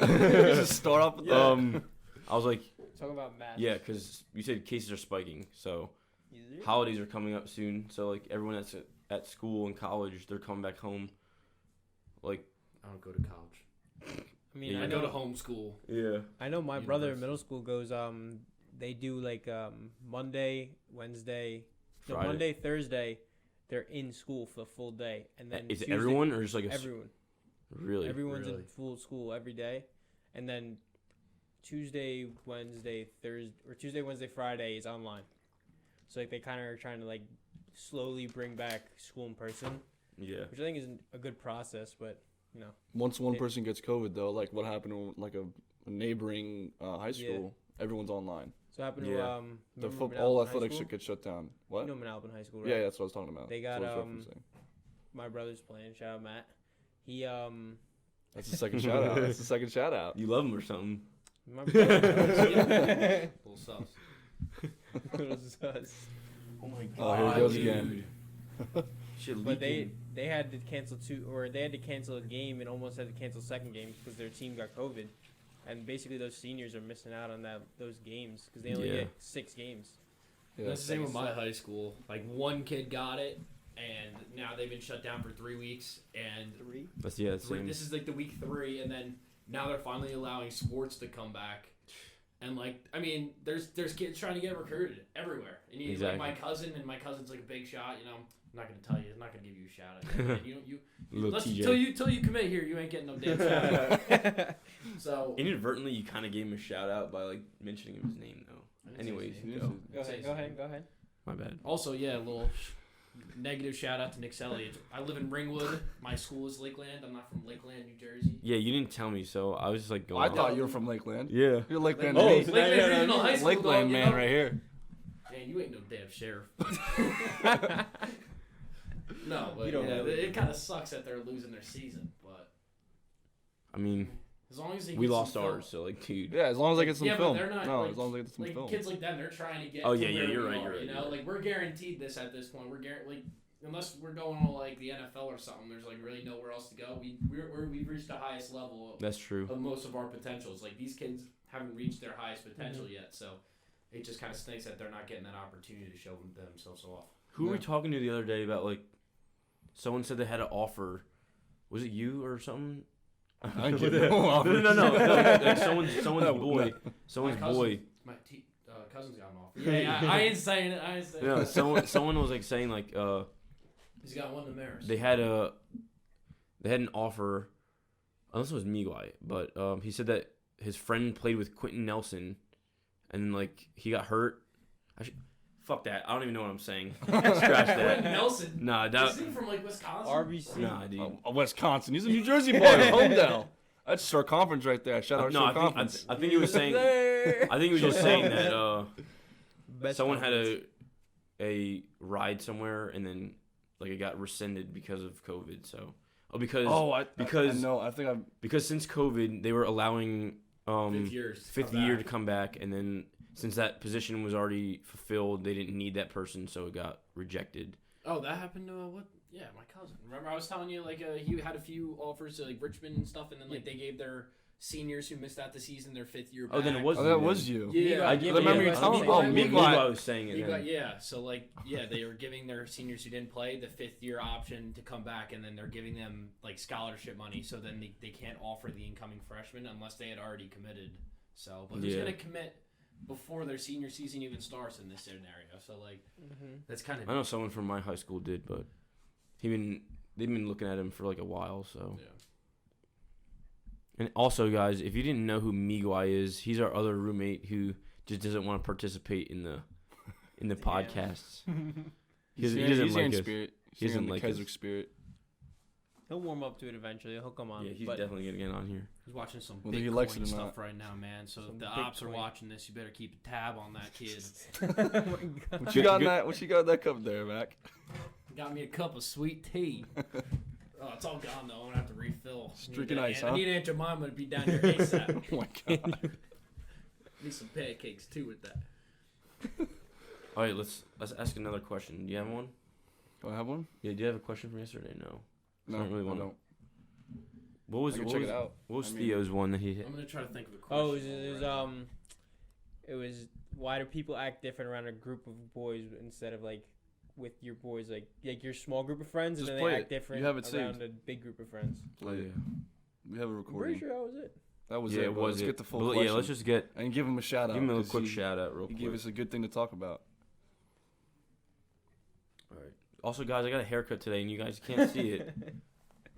Speaker 2: Just start off with that.
Speaker 3: I was like,
Speaker 5: Talk about masks.
Speaker 3: yeah, because you said cases are spiking. So
Speaker 5: Is it?
Speaker 3: holidays are coming up soon. So like everyone that's at school and college, they're coming back home. Like,
Speaker 1: I don't go to college.
Speaker 5: I mean,
Speaker 3: Yeah,
Speaker 1: I
Speaker 5: I
Speaker 1: go to
Speaker 5: know.
Speaker 1: homeschool.
Speaker 3: yeah,
Speaker 5: I know my brother in
Speaker 1: University.
Speaker 5: middle school goes. They do like Monday, Wednesday, no,
Speaker 3: Friday.
Speaker 5: Monday, Thursday. They're in school for the full day, and then
Speaker 3: is it
Speaker 5: Tuesday-
Speaker 3: everyone or just like
Speaker 5: Everyone.
Speaker 3: really?
Speaker 5: Everyone's
Speaker 1: Really?
Speaker 5: in full school every day, and then Tuesday, Wednesday, Friday is online. So like they kind of are trying to like slowly bring back school in person,
Speaker 3: Yeah.
Speaker 5: which I think is a good process. But you know,
Speaker 2: Once one
Speaker 5: It-
Speaker 2: person gets COVID, though, like what happened to like a neighboring high school, everyone's online.
Speaker 5: so it happened
Speaker 3: Yeah.
Speaker 5: to
Speaker 2: The
Speaker 5: remember
Speaker 2: all
Speaker 5: Manalapan High
Speaker 2: athletics
Speaker 5: School?
Speaker 2: should get shut down. What?
Speaker 5: You know Manalapan High School, right?
Speaker 2: Yeah, that's what I was talking about.
Speaker 5: They
Speaker 2: That's
Speaker 5: got,
Speaker 2: what I was referencing.
Speaker 5: My brother's playing. Shout out Matt. He
Speaker 2: That's the second shout out. That's the second shout out.
Speaker 3: You love them or something?
Speaker 5: my brother.
Speaker 1: Little sus.
Speaker 5: Little sus.
Speaker 3: Oh my
Speaker 2: Oh, here he goes again.
Speaker 3: Shit,
Speaker 5: But
Speaker 3: leaking.
Speaker 5: they had to cancel they had to cancel a game and almost had to cancel a second game because their team got COVID, and basically those seniors are missing out on those games because they only
Speaker 3: Yeah.
Speaker 5: get 6 games.
Speaker 2: Yeah.
Speaker 1: That's the same with my high school. Like one kid got it, and now they've been shut down for 3 weeks. And
Speaker 3: That's the same.
Speaker 1: this is like the week 3, and then now they're finally allowing sports to come back. And like, I mean, there's kids trying to get recruited everywhere. And you,
Speaker 3: Exactly.
Speaker 1: like my cousin's like a big shot. You know, I'm not gonna tell you. I'm not gonna give you a shout out. Man. You
Speaker 3: Little
Speaker 1: let's,
Speaker 3: TJ.
Speaker 1: till you commit here, you ain't getting no damn shout out. So
Speaker 3: Inadvertently, you kind of gave him a shout out by like mentioning his name though.
Speaker 1: I didn't say
Speaker 3: Anyways,
Speaker 1: his name.
Speaker 3: go.
Speaker 5: Go ahead.
Speaker 3: My bad.
Speaker 1: Also, yeah, a little negative shout out to Nick Selly. I live in Ringwood. My school is Lakeland. I'm not from Lakeland, New Jersey.
Speaker 3: Yeah, you didn't tell me, so I was just like going.
Speaker 2: I thought you were from Lakeland.
Speaker 3: Yeah.
Speaker 2: You're Lakeland.
Speaker 3: Oh,
Speaker 2: man.
Speaker 3: so
Speaker 1: Lakeland
Speaker 3: now-
Speaker 1: Regional High School.
Speaker 2: Lakeland
Speaker 1: dog,
Speaker 2: man
Speaker 1: you know?
Speaker 2: right here.
Speaker 1: Man, you ain't no damn sheriff. No, but
Speaker 5: You don't know.
Speaker 1: it kind of sucks that they're losing their season. But
Speaker 3: I mean,
Speaker 1: as long as they
Speaker 3: we
Speaker 1: get some
Speaker 3: lost
Speaker 1: film-
Speaker 3: ours, so like, dude.
Speaker 2: Yeah, as long as I get some
Speaker 1: Yeah, but
Speaker 2: film.
Speaker 1: they're not,
Speaker 2: no,
Speaker 1: like-
Speaker 2: as long as I get some
Speaker 1: Like
Speaker 2: film.
Speaker 1: kids like them, they're trying to get.
Speaker 3: Oh,
Speaker 1: to
Speaker 3: yeah, yeah,
Speaker 1: where
Speaker 3: you're
Speaker 1: we
Speaker 3: right,
Speaker 1: are,
Speaker 3: you're right,
Speaker 1: You know,
Speaker 3: you're right.
Speaker 1: like we're guaranteed this at this point. Like unless we're going all like the NFL or something. There's like really nowhere else to go. We've reached the highest level
Speaker 3: That's true.
Speaker 1: of most of our potentials. Like these kids haven't reached their highest potential yet, so it just kind of stinks that they're not getting that opportunity to show themselves off.
Speaker 3: Who were we
Speaker 2: Yeah.
Speaker 3: talking to the other day about like? Someone said they had an offer. Was it you or something?
Speaker 2: I didn't get no offer.
Speaker 3: No. Like someone's
Speaker 2: No,
Speaker 3: boy. Someone's
Speaker 1: My cousin-
Speaker 3: boy.
Speaker 1: My cousin's got an offer. Yeah, I ain't saying it. I ain't saying
Speaker 3: No,
Speaker 1: it.
Speaker 3: someone was like saying like
Speaker 1: He's got one to Maris.
Speaker 3: they had an offer. Unless it was Miguel, but he said that his friend played with Quentin Nelson, and like he got hurt. Fuck that. I don't even know what I'm saying. Scratch
Speaker 1: Quentin
Speaker 3: that.
Speaker 1: Nelson.
Speaker 3: Nah, that.
Speaker 1: Isn't he from like Wisconsin?
Speaker 5: RBC.
Speaker 3: Nah, dude.
Speaker 2: Wisconsin. He's a New Jersey boy. Homedale. That's Shore Conference right there. Shout out
Speaker 3: No,
Speaker 2: Shore Conference.
Speaker 3: I think he was saying. I think he was just saying that
Speaker 5: Best
Speaker 3: someone had
Speaker 5: conference.
Speaker 3: a ride somewhere and then like it got rescinded because of COVID. So because
Speaker 2: I know. I think I'm.
Speaker 3: because since COVID they were allowing
Speaker 1: Fifth
Speaker 3: year to come back, and then since that position was already fulfilled, they didn't need that person, so it got rejected.
Speaker 1: Oh, that happened to what? Yeah, my cousin. Remember I was telling you, like, he had a few offers to, like, Richmond and stuff, and then, like, they gave their seniors who missed out the season their 5th year back.
Speaker 3: Oh, then it was
Speaker 2: Oh, that was you.
Speaker 1: Yeah.
Speaker 3: I
Speaker 2: remember you telling me. Oh,
Speaker 3: Miguel was saying it.
Speaker 1: Miguel, yeah, so, like, yeah, they were giving their seniors who didn't play the 5th year option to come back, and then they're giving them, like, scholarship money, so then they can't offer the incoming freshmen unless they had already committed. So, but who's going to commit before their senior season even starts in this scenario? So, like, that's kind of...
Speaker 3: I know someone from my high school did, but they've been looking at him for, like, a while, so...
Speaker 1: Yeah.
Speaker 3: And also, guys, if you didn't know who Miguel is, he's our other roommate who just doesn't want to participate in the podcasts. He doesn't like us.
Speaker 2: Spirit.
Speaker 3: He doesn't
Speaker 2: like
Speaker 3: like
Speaker 2: Keswick
Speaker 3: us.
Speaker 2: Spirit.
Speaker 5: He'll warm up to it eventually. He'll come on.
Speaker 3: Yeah, he's
Speaker 5: but
Speaker 3: definitely gonna get on here.
Speaker 1: He's watching some
Speaker 2: Whether he
Speaker 1: Bitcoin
Speaker 2: likes it or
Speaker 1: stuff
Speaker 2: not.
Speaker 1: right now, man. So
Speaker 5: Some
Speaker 1: if the ops are
Speaker 5: Bitcoin.
Speaker 1: watching this, you better keep a tab on that kid.
Speaker 5: Oh my God.
Speaker 2: What you got in that? What you got in that cup there, Mac?
Speaker 1: Got me a cup of sweet tea. Oh, it's all gone though. I'm gonna have to refill.
Speaker 2: Drinking ice, huh?
Speaker 1: I need Aunt Jemima to be down here ASAP.
Speaker 2: Oh my god.
Speaker 1: Need some pancakes too with that.
Speaker 3: All right, let's ask another question. Do you have one?
Speaker 2: Do I have one?
Speaker 3: Yeah, do you have a question from yesterday? No.
Speaker 2: No,
Speaker 3: I don't really
Speaker 2: I
Speaker 3: want to.
Speaker 2: don't.
Speaker 3: What was
Speaker 2: I can
Speaker 3: what
Speaker 2: check
Speaker 3: was,
Speaker 2: it out.
Speaker 3: what was
Speaker 2: I mean-
Speaker 3: Theo's one that he hit?
Speaker 1: I'm gonna try to think of a question.
Speaker 5: Oh, it was why do people act different around a group of boys instead of like with your boys, like your small group of friends, and
Speaker 2: Just
Speaker 5: then
Speaker 2: play
Speaker 5: they
Speaker 2: it.
Speaker 5: act different
Speaker 2: You have it
Speaker 5: around
Speaker 2: saved.
Speaker 5: a big group of friends.
Speaker 3: Oh yeah.
Speaker 2: We have a
Speaker 5: I'm pretty
Speaker 2: recording.
Speaker 5: sure that was it.
Speaker 2: That was
Speaker 3: Yeah,
Speaker 2: it.
Speaker 3: it
Speaker 2: but
Speaker 3: was
Speaker 2: let's
Speaker 3: it.
Speaker 2: get the full
Speaker 3: But,
Speaker 2: question.
Speaker 3: yeah, let's just get
Speaker 2: and give him a shout out.
Speaker 3: give him a
Speaker 2: 'cause
Speaker 3: quick
Speaker 2: he-
Speaker 3: shout out real
Speaker 2: He
Speaker 3: quick.
Speaker 2: gave us a good thing to talk about.
Speaker 3: All right. Also, guys, I got a haircut today, and you guys can't see it.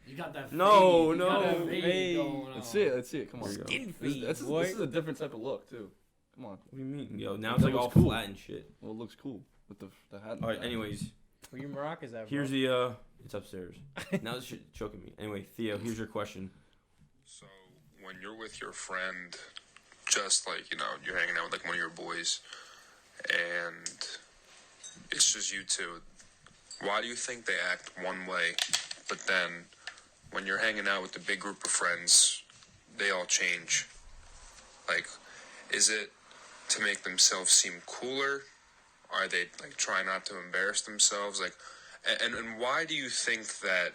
Speaker 1: You got that.
Speaker 3: No,
Speaker 1: fade. You got
Speaker 3: no.
Speaker 1: that fade
Speaker 5: Fade.
Speaker 1: going on.
Speaker 2: Let's see it. Let's see it. Come on.
Speaker 3: There you go.
Speaker 5: Skin
Speaker 2: This,
Speaker 5: feed,
Speaker 2: this is,
Speaker 5: boy.
Speaker 2: this is a different type of look too. Come on.
Speaker 3: What do you mean? Yo, now
Speaker 2: That
Speaker 3: it's like
Speaker 2: looks
Speaker 3: all
Speaker 2: cool.
Speaker 3: flat and shit.
Speaker 2: Well, it looks cool with the hat.
Speaker 3: All right. Anyways,
Speaker 5: Where your maracas at, bro?
Speaker 3: here's the it's upstairs. Now this shit choking me. Anyway, Theo, here's your question.
Speaker 6: So when you're with your friend, just like, you're hanging out with like one of your boys, and it's just you two, why do you think they act one way, but then when you're hanging out with the big group of friends, they all change? Like, is it to make themselves seem cooler? Are they like trying not to embarrass themselves? Like, and why do you think that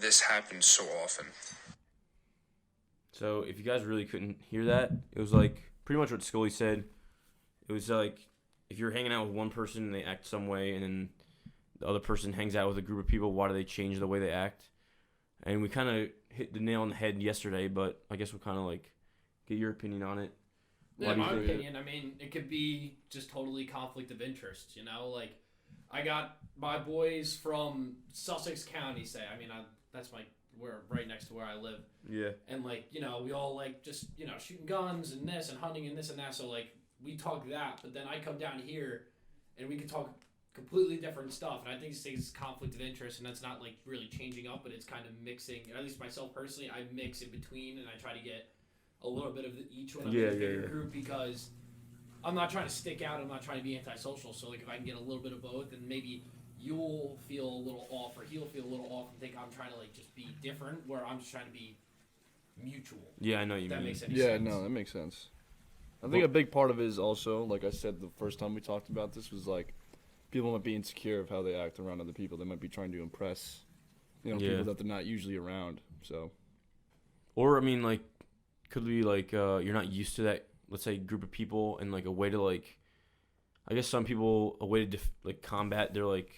Speaker 6: this happens so often?
Speaker 3: So if you guys really couldn't hear that, it was like pretty much what Scully said. It was like if you're hanging out with one person and they act some way, and then the other person hangs out with a group of people, why do they change the way they act? And we kind of hit the nail on the head yesterday, but I guess we'll kind of like get your opinion on it.
Speaker 1: Yeah,
Speaker 3: Why
Speaker 1: in
Speaker 3: do you
Speaker 1: my
Speaker 3: think-
Speaker 1: opinion, I mean, it could be just totally conflict of interest, Like, I got my boys from Sussex County, say. I mean, we're right next to where I live.
Speaker 3: Yeah.
Speaker 1: And, like, we all, like, just, shooting guns and this and hunting and this and that. So, like, we talk that. But then I come down here and we can talk completely different stuff. And I think it's conflict of interest. And that's not, like, really changing up, but it's kind of mixing. At least myself personally, I mix in between and I try to get a little bit of each one of the bigger group, because I'm not trying to stick out. I'm not trying to be antisocial. So, like, if I can get a little bit of both, then maybe you'll feel a little off or he'll feel a little off and think I'm trying to, like, just be different, where I'm just trying to be mutual.
Speaker 3: Yeah, I know what you
Speaker 1: If that
Speaker 3: mean.
Speaker 1: makes any
Speaker 2: Yeah,
Speaker 1: sense.
Speaker 2: no, that makes sense. I think a big part of it is also, like I said the first time we talked about this, was like people might be insecure of how they act around other people. They might be trying to impress,
Speaker 3: Yeah.
Speaker 2: people that they're not usually around. So
Speaker 3: Or I mean, like, could be like you're not used to that, let's say, group of people, and like a way to like, I guess some people, a way to combat their like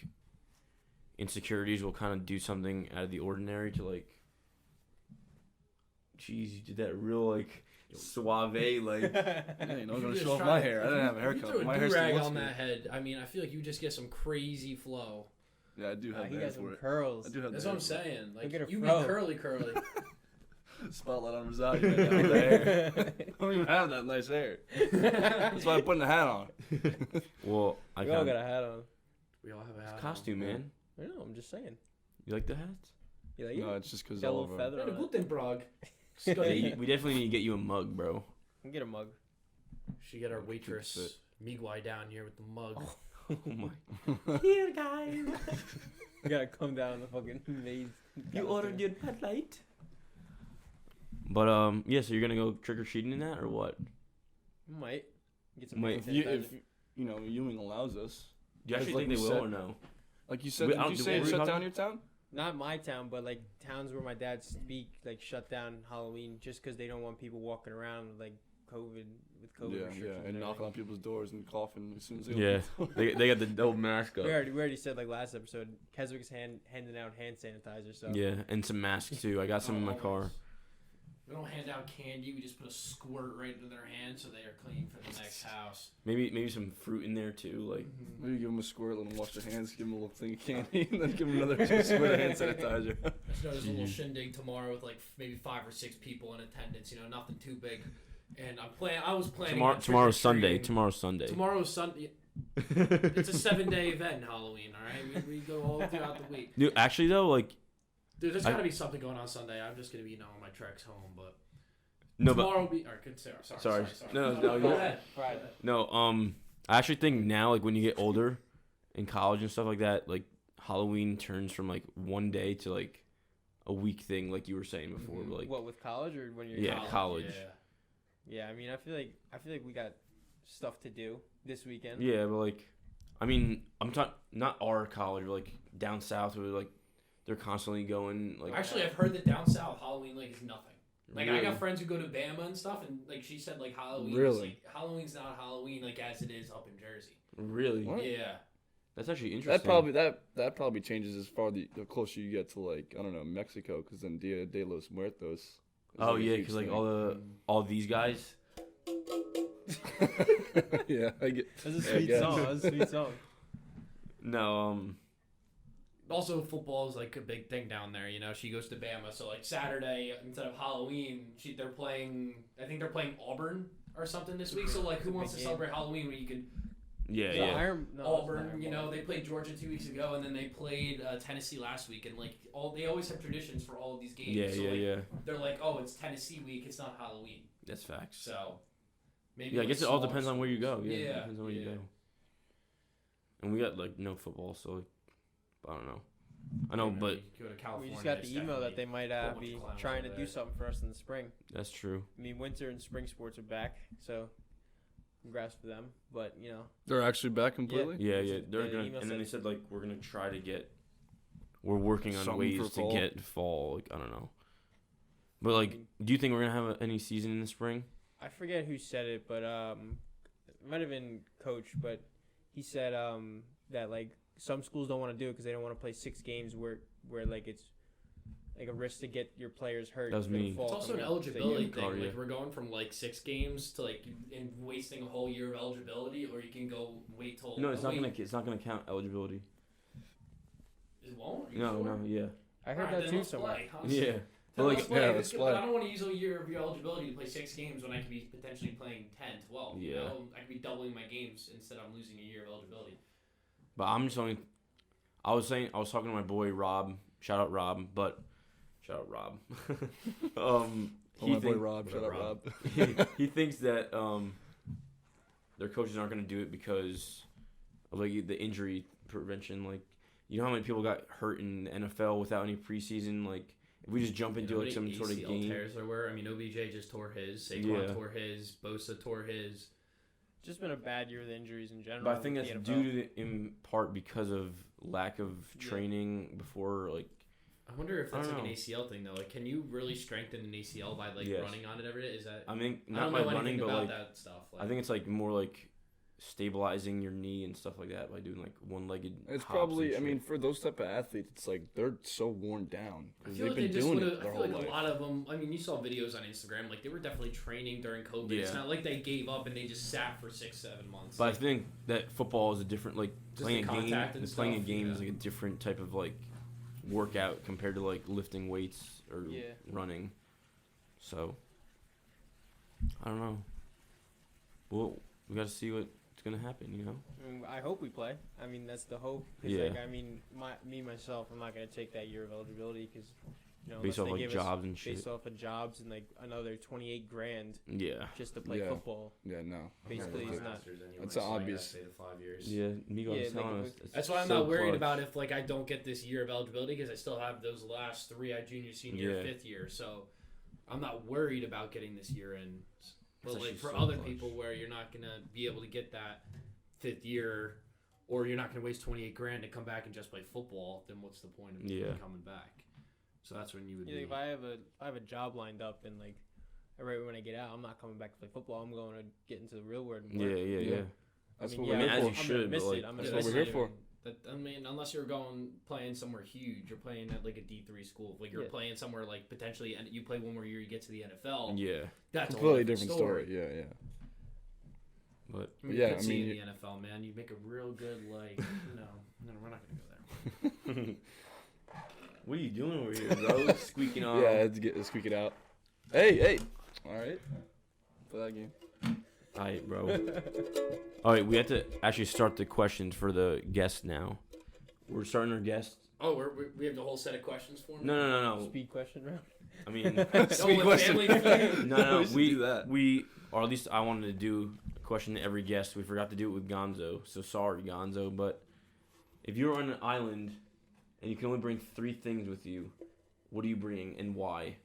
Speaker 3: insecurities will kind of do something out of the ordinary to like. Jeez, you did that real like suave like.
Speaker 2: yeah, I'm
Speaker 1: You
Speaker 2: gonna
Speaker 1: just
Speaker 2: show off
Speaker 1: try
Speaker 2: my
Speaker 1: to-
Speaker 2: hair. I
Speaker 1: if
Speaker 2: didn't
Speaker 1: you-
Speaker 2: have a
Speaker 1: if you
Speaker 2: haircut.
Speaker 1: threw a
Speaker 2: My hair still
Speaker 1: do-rag
Speaker 2: looks
Speaker 1: on
Speaker 2: good.
Speaker 1: that head. I mean, I feel like you just get some crazy flow.
Speaker 2: Yeah, I do have
Speaker 5: he
Speaker 2: the hair
Speaker 5: got some
Speaker 2: for it.
Speaker 5: curls.
Speaker 2: I do have
Speaker 1: That's
Speaker 2: the
Speaker 1: what
Speaker 2: hair
Speaker 1: I'm
Speaker 2: for it.
Speaker 1: saying. Like,
Speaker 5: Look at her
Speaker 1: you be
Speaker 5: fro.
Speaker 1: curly.
Speaker 2: Spotlight on Rosati right now with the hair. I don't even have that nice hair. That's why I'm putting the hat on.
Speaker 3: Well, I
Speaker 5: We all
Speaker 3: kind
Speaker 5: got a hat on.
Speaker 1: We all have a hat on.
Speaker 3: costume, man.
Speaker 5: I know. I'm just saying.
Speaker 3: You like the hats?
Speaker 5: You like
Speaker 2: No,
Speaker 5: it?
Speaker 2: it's just because
Speaker 5: Got a
Speaker 2: all
Speaker 5: little
Speaker 2: of our...
Speaker 5: feather
Speaker 1: Yeah,
Speaker 5: on
Speaker 1: the
Speaker 5: it.
Speaker 1: Guten Brog.
Speaker 3: Yeah,
Speaker 1: Scotty.
Speaker 3: we definitely need to get you a mug, bro.
Speaker 5: Can get a mug.
Speaker 1: She got our
Speaker 2: Keep
Speaker 1: waitress
Speaker 2: fit.
Speaker 1: Miguel down here with the mug.
Speaker 3: Oh my.
Speaker 5: Here, guys. You gotta come down the fucking maze.
Speaker 3: your Bud Light? But yeah. So you're gonna go trick or treating in that or what?
Speaker 5: Might get some.
Speaker 3: Wait,
Speaker 2: If Ewing allows us.
Speaker 3: Do you actually
Speaker 2: Like
Speaker 3: think they
Speaker 2: we
Speaker 3: will
Speaker 2: said-
Speaker 3: or no?
Speaker 2: Like you said,
Speaker 3: We-
Speaker 2: did
Speaker 3: I don't-
Speaker 2: you
Speaker 3: do
Speaker 2: say
Speaker 3: we
Speaker 2: shut
Speaker 3: talk-
Speaker 2: down your town?
Speaker 5: Not my town, but like towns where my dad speak, like shut down Halloween just because they don't want people walking around with, like COVID
Speaker 2: Yeah,
Speaker 5: restrictions.
Speaker 2: and knocking on people's doors and coughing as soon as they
Speaker 3: Yeah,
Speaker 2: open.
Speaker 3: they got the double mask up.
Speaker 5: We already said like last episode, Keswick's handing out hand sanitizer. So
Speaker 3: Yeah, and some masks too. I got some in my car.
Speaker 1: We don't hand out candy. We just put a squirt right into their hands so they are clean for the next house.
Speaker 3: Maybe some fruit in there too. Like
Speaker 2: Maybe give them a squirt, let them wash their hands, give them a little thing of candy, and then give them another squirt of hand sanitizer.
Speaker 1: There's a little shindig tomorrow with like maybe 5 or 6 people in attendance. You know, nothing too big. And I was planning.
Speaker 3: tomorrow's Sunday.
Speaker 1: Tomorrow's Sunday. It's a 7-day event, Halloween. All right, we go all throughout the week.
Speaker 3: Dude, actually though, like
Speaker 1: Dude, there's got to be something going on Sunday. I'm just gonna be on my treks home, but
Speaker 3: no,
Speaker 1: tomorrow will be. All right, good. Sorry.
Speaker 3: No,
Speaker 1: go
Speaker 3: you're-
Speaker 1: ahead.
Speaker 5: Friday.
Speaker 3: no. I actually think now, like when you get older, in college and stuff like that, like Halloween turns from like one day to like a week thing, like you were saying before.
Speaker 1: Mhm.
Speaker 3: Like
Speaker 5: What, with college or when you're
Speaker 3: Yeah,
Speaker 5: in
Speaker 3: college.
Speaker 5: Yeah, I mean, I feel like we got stuff to do this weekend.
Speaker 3: yeah, but like, I mean, I'm talking not our college, but like down south, where like they're constantly going like.
Speaker 1: Actually, I've heard that down south Halloween like is nothing. Like I
Speaker 3: Really?
Speaker 1: got friends who go to Bama and stuff, and like she said, like Halloween. Is,
Speaker 2: Really?
Speaker 1: like, Halloween's not Halloween like as it is up in Jersey.
Speaker 3: Really?
Speaker 2: What?
Speaker 1: Yeah.
Speaker 3: That's actually interesting.
Speaker 2: That probably changes as far the closer you get to like I don't know Mexico, because then Dia de los Muertos. is
Speaker 3: Oh
Speaker 2: like a
Speaker 3: yeah,
Speaker 2: huge
Speaker 3: because like
Speaker 2: thing.
Speaker 3: all these guys.
Speaker 2: Yeah, I get.
Speaker 5: That's a
Speaker 2: I
Speaker 5: sweet
Speaker 2: guess.
Speaker 5: song. That's a sweet song.
Speaker 3: No,
Speaker 1: Also, football is like a big thing down there. You know, she goes to Bama, so like Saturday instead of Halloween, they're playing. I think they're playing Auburn or something this week. So like, who wants to
Speaker 5: Big
Speaker 1: celebrate Halloween when you can?
Speaker 3: yeah,
Speaker 1: Yeah.
Speaker 3: yeah.
Speaker 1: Auburn, you know, they played Georgia 2 weeks ago, and then they played Tennessee last week, and like they always have traditions for all of these games.
Speaker 3: Yeah,
Speaker 1: so,
Speaker 3: yeah,
Speaker 1: like,
Speaker 3: yeah.
Speaker 1: They're like, oh, it's Tennessee week, it's not Halloween.
Speaker 3: That's facts.
Speaker 1: So maybe.
Speaker 3: Yeah, I
Speaker 1: like,
Speaker 3: guess it all
Speaker 1: smaller
Speaker 3: depends on where you go. Yeah,
Speaker 1: Yeah,
Speaker 3: it depends on where you
Speaker 1: yeah.
Speaker 3: go. And we got like no football, so like, I don't know. I know, but
Speaker 1: You go to California,
Speaker 5: We just got
Speaker 1: it's
Speaker 5: the email that
Speaker 1: definitely-
Speaker 5: they might
Speaker 1: whole bunch
Speaker 5: be
Speaker 1: of clowns
Speaker 5: trying to
Speaker 1: over
Speaker 5: do
Speaker 1: there.
Speaker 5: something for us in the spring.
Speaker 3: that's true.
Speaker 5: I mean, winter and spring sports are back, so congrats for them. But you know,
Speaker 2: They're actually back completely.
Speaker 3: Yeah, yeah. They're
Speaker 5: the
Speaker 3: gonna,
Speaker 5: email
Speaker 3: and then they
Speaker 5: said-
Speaker 3: said like we're gonna try to get. We're working on
Speaker 2: Something
Speaker 3: ways
Speaker 2: for
Speaker 3: to
Speaker 2: fall.
Speaker 3: get fall. Like I don't know. But like, do you think we're gonna have any season in the spring?
Speaker 5: I forget who said it, but it might have been Coach, but he said that like some schools don't want to do it because they don't want to play 6 games where like it's like a risk to get your players hurt.
Speaker 3: That was
Speaker 5: for the
Speaker 3: me.
Speaker 5: fall
Speaker 1: It's also an
Speaker 5: coming up.
Speaker 1: eligibility
Speaker 3: you,
Speaker 1: thing.
Speaker 3: Carter,
Speaker 1: Like
Speaker 3: yeah.
Speaker 1: we're going from like 6 games to like and wasting a whole year of eligibility, or you can go wait till.
Speaker 3: No, it's not
Speaker 1: wait.
Speaker 3: gonna. It's not gonna count eligibility.
Speaker 1: It won't. Are you
Speaker 3: No,
Speaker 1: sure?
Speaker 3: no, yeah,
Speaker 5: I heard
Speaker 1: Alright,
Speaker 5: that
Speaker 1: then
Speaker 5: too
Speaker 1: let's
Speaker 5: somewhere.
Speaker 1: play, honestly.
Speaker 3: yeah.
Speaker 1: Then
Speaker 3: But like,
Speaker 1: let's play.
Speaker 2: yeah,
Speaker 1: Let's
Speaker 2: let's
Speaker 1: get-
Speaker 2: play.
Speaker 1: I don't want to use a year of your eligibility to play 6 games when I could be potentially playing 10, 12. You
Speaker 3: Yeah.
Speaker 1: know? I could be doubling my games instead of losing a year of eligibility.
Speaker 3: but I'm just only. I was talking to my boy Rob. Shout out Rob, but shout out Rob.
Speaker 2: Oh,
Speaker 3: he
Speaker 2: my boy
Speaker 3: think-
Speaker 2: Rob. Shut up, Rob.
Speaker 3: he thinks that their coaches aren't going to do it because of like the injury prevention. Like, you know how many people got hurt in the NFL without any preseason? Like, if we just jump into
Speaker 1: You know
Speaker 3: like
Speaker 1: how
Speaker 3: some
Speaker 1: many
Speaker 3: sort of
Speaker 1: ACL
Speaker 3: game.
Speaker 1: tears there were. I mean, OBJ just tore his. Saquon
Speaker 3: Yeah.
Speaker 1: tore his. Bosa tore his.
Speaker 5: Just been a bad year with injuries in general.
Speaker 3: But I think
Speaker 5: with
Speaker 3: that's
Speaker 5: the
Speaker 3: due
Speaker 5: NFL.
Speaker 3: to in part because of lack of
Speaker 5: Yeah.
Speaker 3: training before. Like,
Speaker 1: I wonder if that's
Speaker 3: I
Speaker 1: like
Speaker 3: don't
Speaker 1: an
Speaker 3: know.
Speaker 1: ACL thing though. Like, can you really strengthen an ACL by like
Speaker 3: Yes.
Speaker 1: running on it every day? Is that?
Speaker 3: I mean,
Speaker 1: I
Speaker 3: not
Speaker 1: don't
Speaker 3: by
Speaker 1: know
Speaker 3: running,
Speaker 1: anything
Speaker 3: but
Speaker 1: about
Speaker 3: like
Speaker 1: that stuff. Like,
Speaker 3: I think it's like more like stabilizing your knee and stuff like that by doing like one-legged.
Speaker 2: It's
Speaker 3: hops
Speaker 2: probably.
Speaker 3: and
Speaker 2: I mean,
Speaker 3: shit.
Speaker 2: for those type of athletes, it's like they're so worn down
Speaker 1: I
Speaker 2: because
Speaker 1: feel
Speaker 2: they've
Speaker 1: like they
Speaker 2: been
Speaker 1: just
Speaker 2: doing
Speaker 1: would
Speaker 2: it
Speaker 1: have. I
Speaker 2: their
Speaker 1: feel
Speaker 2: whole
Speaker 1: like
Speaker 2: life.
Speaker 1: a lot of them. I mean, you saw videos on Instagram. Like they were definitely training during COVID. It's
Speaker 3: Yeah.
Speaker 1: not like they gave up and they just sat for 6-7 months.
Speaker 3: But I
Speaker 1: Like,
Speaker 3: think that football is a different like
Speaker 1: Just
Speaker 3: playing
Speaker 1: the
Speaker 3: a game.
Speaker 1: contact and
Speaker 3: Playing a
Speaker 1: stuff,
Speaker 3: game is
Speaker 1: yeah.
Speaker 3: like a different type of like workout compared to like lifting weights or
Speaker 5: Yeah.
Speaker 3: running. So I don't know. Well, we got to see what's gonna happen. You know.
Speaker 5: I mean, I hope we play. I mean, that's the hope. 'Cause,
Speaker 3: Yeah.
Speaker 5: Like, I mean, myself, I'm not gonna take that year of eligibility because, you know,
Speaker 3: Based
Speaker 5: unless
Speaker 3: off
Speaker 5: they
Speaker 3: like
Speaker 5: give us
Speaker 3: jobs and shit.
Speaker 5: based off of jobs and like another 28 grand
Speaker 3: Yeah.
Speaker 5: just to play
Speaker 2: Yeah.
Speaker 5: football.
Speaker 2: Yeah, no.
Speaker 5: Basically,
Speaker 2: Yeah,
Speaker 5: it's
Speaker 2: no.
Speaker 5: not.
Speaker 1: Masters anyway,
Speaker 2: That's
Speaker 1: so I gotta
Speaker 2: obvious.
Speaker 1: stay the 5 years.
Speaker 3: Yeah. Miguel
Speaker 5: Yeah,
Speaker 3: was
Speaker 5: like,
Speaker 3: telling
Speaker 5: if
Speaker 3: us.
Speaker 5: we-
Speaker 3: it's
Speaker 1: That's why I'm
Speaker 3: so
Speaker 1: not worried
Speaker 3: clutch.
Speaker 1: about if like I don't get this year of eligibility because I still have those last 3 at junior, senior,
Speaker 3: Yeah.
Speaker 1: 5th year. So I'm not worried about getting this year in. But
Speaker 3: That's
Speaker 1: like
Speaker 3: actually
Speaker 1: for
Speaker 3: so
Speaker 1: other
Speaker 3: clutch.
Speaker 1: people where you're not gonna be able to get that 5th year, or you're not going to waste $28,000 to come back and just play football, then what's the point of coming back? So that's when you would.
Speaker 5: If I have a job lined up and like right when I get out, I'm not coming back to play football. I'm going to get into the real world. And work.
Speaker 3: Yeah.
Speaker 2: That's
Speaker 5: I mean,
Speaker 2: what
Speaker 5: yeah,
Speaker 2: we're
Speaker 3: as
Speaker 2: here
Speaker 3: you
Speaker 2: for.
Speaker 3: should, but like,
Speaker 5: I'm
Speaker 2: that's
Speaker 5: gonna
Speaker 2: what
Speaker 5: miss
Speaker 2: we're
Speaker 5: it.
Speaker 2: here for.
Speaker 1: Unless you're playing somewhere huge, you're playing at like a D3 school, like you're playing somewhere like potentially, and you play one more year, you get to the NFL.
Speaker 3: Yeah.
Speaker 1: That's a
Speaker 2: Completely
Speaker 1: whole
Speaker 2: different story. Yeah.
Speaker 3: But
Speaker 1: I mean,
Speaker 2: Yeah,
Speaker 1: you could
Speaker 2: I
Speaker 1: see
Speaker 2: mean,
Speaker 1: in the NFL, man, you make a real good no, we're not gonna go there.
Speaker 3: what are you doing over here, bro? Squeaking off.
Speaker 2: Yeah, let's squeak it out. Hey. All right. For that game.
Speaker 3: All right, bro. All right, we have to actually start the questions for the guests now. We're starting our guests.
Speaker 1: Oh, we have the whole set of questions for him.
Speaker 3: No.
Speaker 5: Speed question round.
Speaker 3: I mean,
Speaker 2: Sweet question.
Speaker 3: no.
Speaker 2: We should do that.
Speaker 3: We, or at least I wanted to do a question to every guest. We forgot to do it with Gonzo, so sorry, Gonzo. But if you're on an island and you can only bring 3 things with you, what are you bringing and why?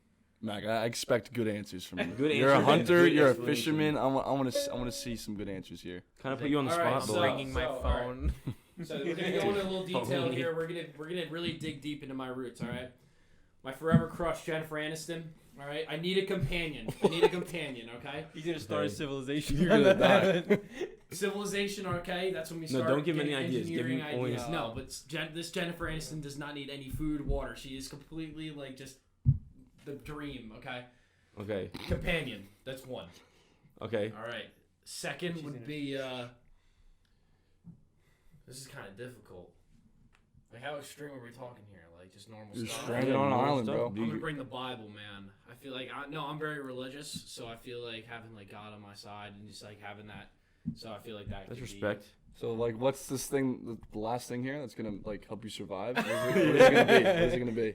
Speaker 2: Mac, I expect good answers from you.
Speaker 3: Good
Speaker 2: You're a
Speaker 3: answers and
Speaker 2: hunter.
Speaker 3: good
Speaker 2: You're a
Speaker 3: explanation.
Speaker 2: fisherman. I want to see some good answers here.
Speaker 3: Kind of put you on the
Speaker 1: All
Speaker 3: spot,
Speaker 1: right,
Speaker 3: but
Speaker 1: so-
Speaker 3: like,
Speaker 5: Bringing my
Speaker 1: all right.
Speaker 5: phone.
Speaker 1: So we're gonna go into a little detail here. We're gonna really dig deep into my roots. All right. My forever crush, Jennifer Aniston. All right. I need a companion. Okay.
Speaker 5: He's gonna start a
Speaker 3: Okay.
Speaker 5: civilization.
Speaker 2: You're gonna die.
Speaker 1: Civilization. Okay. That's when we
Speaker 3: No,
Speaker 1: start.
Speaker 3: don't give him
Speaker 1: getting
Speaker 3: any ideas. Give
Speaker 1: engineering
Speaker 3: him only-
Speaker 1: ideas. No, but this Jennifer Aniston does not need any food, water. She is completely like just the dream. Okay.
Speaker 3: okay,
Speaker 1: Companion. That's one.
Speaker 3: okay.
Speaker 1: All right. Second would be. This is kind of difficult. Like, how extreme are we talking here? Like, just normal
Speaker 2: You're
Speaker 1: stuff?
Speaker 2: stranded on an island, bro.
Speaker 1: I'm gonna bring the Bible, man. I feel like I'm very religious, so I feel like having like God on my side and just like having that. So I feel like that.
Speaker 3: That's
Speaker 1: could be-
Speaker 3: respect.
Speaker 2: So, like, what's this thing, the last thing here that's going to, like, help you survive? What is it going to be? What is it going to be?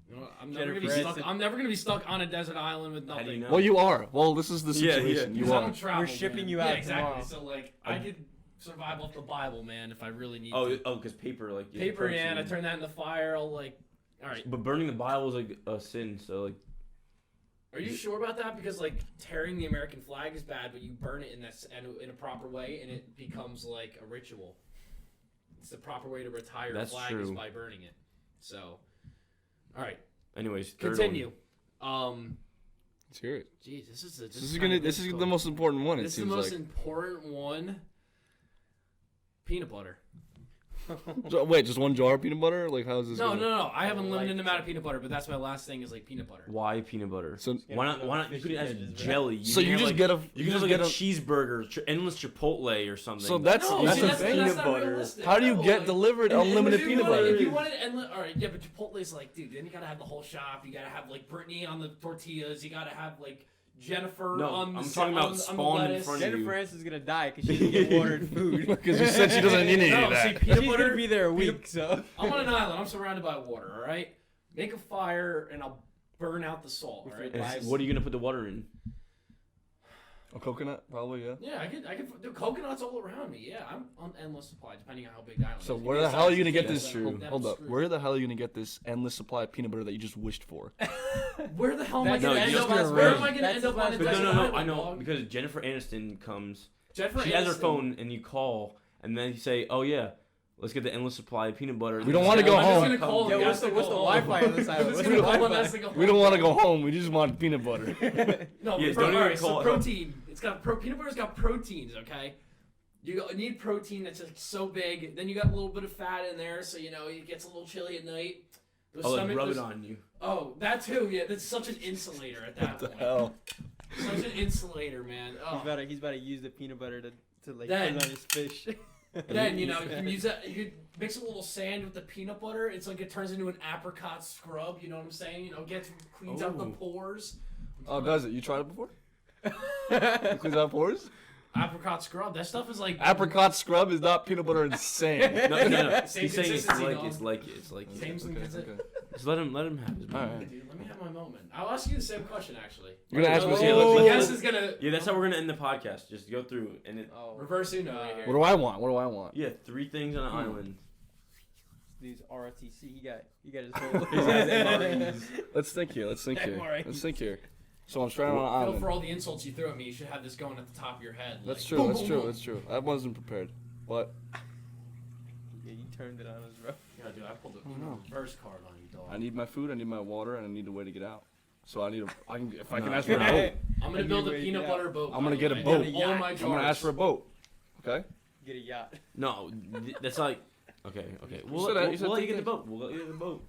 Speaker 1: You know, I'm never gonna be
Speaker 5: Jennifer
Speaker 1: stuck.
Speaker 5: Aniston.
Speaker 1: I'm never gonna be stuck on a desert island with
Speaker 3: How do
Speaker 1: nothing.
Speaker 3: you know?
Speaker 2: Well, you are. Well, this is the
Speaker 3: Yeah,
Speaker 2: situation.
Speaker 3: yeah.
Speaker 2: You
Speaker 1: Because I
Speaker 2: are.
Speaker 1: don't travel,
Speaker 5: We're shipping
Speaker 1: man.
Speaker 5: you
Speaker 1: Yeah,
Speaker 5: out
Speaker 1: exactly.
Speaker 5: tomorrow.
Speaker 1: So like, I could survive off the Bible, man, if I really need
Speaker 3: Oh,
Speaker 1: to.
Speaker 3: because paper, like
Speaker 1: Paper,
Speaker 3: protein.
Speaker 1: yeah, and I turn that in the fire. I'll like. All right.
Speaker 3: But burning the Bible is like a sin, so like.
Speaker 1: Are you sure about that? Because like tearing the American flag is bad, but you burn it in a proper way, and it becomes like a ritual. It's the proper way to retire
Speaker 3: That's
Speaker 1: a flag is
Speaker 3: true.
Speaker 1: by burning it. So, all right,
Speaker 3: Anyways, third
Speaker 1: continue.
Speaker 2: Let's hear it.
Speaker 1: Geez, this is
Speaker 2: This is the most important one, it
Speaker 1: This is the
Speaker 2: seems
Speaker 1: most
Speaker 2: like.
Speaker 1: important one. Peanut butter.
Speaker 2: So, wait, just one jar of peanut butter? Like, how's this going?
Speaker 1: No. I have a
Speaker 5: I
Speaker 1: limited
Speaker 5: like
Speaker 1: amount of peanut butter, but that's my last thing is like peanut butter.
Speaker 3: Why peanut butter?
Speaker 2: So,
Speaker 3: Why not? You could add jelly.
Speaker 2: so you
Speaker 3: can
Speaker 2: just
Speaker 3: have,
Speaker 2: get a...
Speaker 3: You can have like a cheeseburger, endless Chipotle or something.
Speaker 2: So that's
Speaker 1: No,
Speaker 2: that's
Speaker 1: see,
Speaker 2: the
Speaker 1: that's,
Speaker 2: thing.
Speaker 1: that's not
Speaker 3: butter.
Speaker 1: realistic.
Speaker 2: How do you
Speaker 1: No,
Speaker 2: get
Speaker 1: like-
Speaker 2: delivered
Speaker 1: And
Speaker 2: unlimited
Speaker 1: if
Speaker 2: peanut
Speaker 1: you wanted-
Speaker 2: butter?
Speaker 1: If you wanted endless, all right, yeah, but Chipotle's like, dude, then you gotta have the whole shop. You gotta have like Brittany on the tortillas. You gotta have like Jennifer
Speaker 3: No,
Speaker 1: on the
Speaker 3: I'm talking about
Speaker 1: on the
Speaker 3: spawn in
Speaker 1: lettuce.
Speaker 3: front of you.
Speaker 5: Jennifer Aniston's gonna die because she didn't get watered food.
Speaker 2: Because you said she doesn't need any
Speaker 1: No,
Speaker 2: of that.
Speaker 1: see, peanut
Speaker 5: She's
Speaker 1: butter.
Speaker 5: gonna be there a week, so.
Speaker 1: I'm on an island. I'm surrounded by water. All right, make a fire and I'll burn out the salt. All right.
Speaker 3: And what are you gonna put the water in?
Speaker 2: A coconut, probably, yeah.
Speaker 1: Yeah, I could. The coconuts all around me. Yeah, I'm on endless supply, depending on how big the island
Speaker 2: So
Speaker 1: is.
Speaker 2: where the hell are you gonna get
Speaker 1: Besides,
Speaker 2: this?
Speaker 1: then
Speaker 2: Hold
Speaker 1: I'm
Speaker 2: up.
Speaker 1: screwed.
Speaker 2: Where the hell are you gonna get this endless supply of peanut butter that you just wished for?
Speaker 1: Where the hell am I
Speaker 5: That's-
Speaker 1: gonna
Speaker 3: No,
Speaker 1: end
Speaker 3: you're
Speaker 1: up?
Speaker 3: just gonna
Speaker 1: Where
Speaker 3: rain.
Speaker 1: am I gonna
Speaker 5: That's
Speaker 1: end up
Speaker 5: the
Speaker 1: on a
Speaker 3: But
Speaker 1: desert
Speaker 3: no,
Speaker 1: island?
Speaker 3: I know
Speaker 1: dog?
Speaker 3: because Jennifer Aniston comes.
Speaker 1: Jennifer
Speaker 3: She has her
Speaker 1: Aniston-
Speaker 3: phone, and you call, and then you say, "Oh yeah, let's get the endless supply of peanut butter."
Speaker 2: We don't wanna go
Speaker 1: I'm just
Speaker 2: home.
Speaker 1: gonna call
Speaker 5: Yo,
Speaker 1: him.
Speaker 5: what's the Wi-Fi on this island?
Speaker 1: Who's
Speaker 5: What's
Speaker 1: gonna
Speaker 5: the
Speaker 1: call him?
Speaker 5: Wi-Fi?
Speaker 1: Has to go
Speaker 2: We don't
Speaker 1: home.
Speaker 2: want to go home. We just want peanut butter.
Speaker 1: No,
Speaker 3: Yeah,
Speaker 1: but
Speaker 3: don't
Speaker 1: all
Speaker 3: even
Speaker 1: right, so
Speaker 3: call it-
Speaker 1: protein. It's got peanut butter's got proteins. Okay, you need protein that's like so big. Then you got a little bit of fat in there, so you know it gets a little chilly at night. Those
Speaker 3: Oh, like
Speaker 1: stomach-
Speaker 3: rub it
Speaker 1: those-
Speaker 3: on you.
Speaker 1: Oh, that too. Yeah, that's such an insulator at that
Speaker 2: What the
Speaker 1: point.
Speaker 2: hell?
Speaker 1: Such an insulator, man. Oh.
Speaker 5: He's about to use the peanut butter to like
Speaker 1: Then-
Speaker 5: put it on his fish.
Speaker 1: Then you know you can use that. You could mix a little sand with the peanut butter. It's like it turns into an apricot scrub. You know what I'm saying? You know, cleans out the
Speaker 3: Oh.
Speaker 1: pores.
Speaker 2: Oh, does it? You tried it before? It cleans out pores?
Speaker 1: Apricot scrub. That stuff is like
Speaker 2: Apricot scrub is not peanut butter insane.
Speaker 3: No.
Speaker 1: Same
Speaker 3: He's saying
Speaker 1: consistency, dog.
Speaker 3: it's like it.
Speaker 1: Same
Speaker 2: Okay,
Speaker 1: consistency.
Speaker 2: okay.
Speaker 3: Just let him have his
Speaker 2: All
Speaker 3: moment.
Speaker 2: right.
Speaker 1: Dude, let me have my moment. I'll ask you the same question actually.
Speaker 2: You're gonna ask me.
Speaker 3: Yeah,
Speaker 1: The
Speaker 3: let's-
Speaker 1: guest is gonna
Speaker 3: Yeah, that's how we're gonna end the podcast. Just go through and it.
Speaker 5: Oh,
Speaker 1: reverse Uno right here.
Speaker 2: What do I want? What do I want?
Speaker 3: Yeah, 3 things on an island.
Speaker 5: these ROTC. You got his whole.
Speaker 3: He's got his MREs.
Speaker 2: Let's think here. Let's think here.
Speaker 1: MREs.
Speaker 2: Let's think here. So I'm stranded on an
Speaker 1: You know,
Speaker 2: island.
Speaker 1: for all the insults you threw at me, you should have this going at the top of your head.
Speaker 2: That's
Speaker 1: like,
Speaker 2: true.
Speaker 1: boom,
Speaker 2: That's
Speaker 1: boom,
Speaker 2: true.
Speaker 1: boom.
Speaker 2: That's true. I wasn't prepared. But
Speaker 5: Yeah, you turned it on us, bro.
Speaker 1: Yeah, dude, I pulled a
Speaker 2: know.
Speaker 1: reverse card on you, dog.
Speaker 2: I need my food, I need my water, and I need a way to get out. So if I can
Speaker 3: No.
Speaker 2: ask for a boat,
Speaker 1: I'm gonna build a peanut butter boat.
Speaker 2: I'm gonna get a
Speaker 1: by the
Speaker 2: boat.
Speaker 1: way. All my
Speaker 2: I'm gonna ask for a boat. Okay?
Speaker 5: Get a yacht.
Speaker 3: No, that's like. Okay. We'll
Speaker 2: said that- you said
Speaker 3: let
Speaker 2: two
Speaker 3: you get the
Speaker 2: things.
Speaker 3: boat. We'll let you get the boat.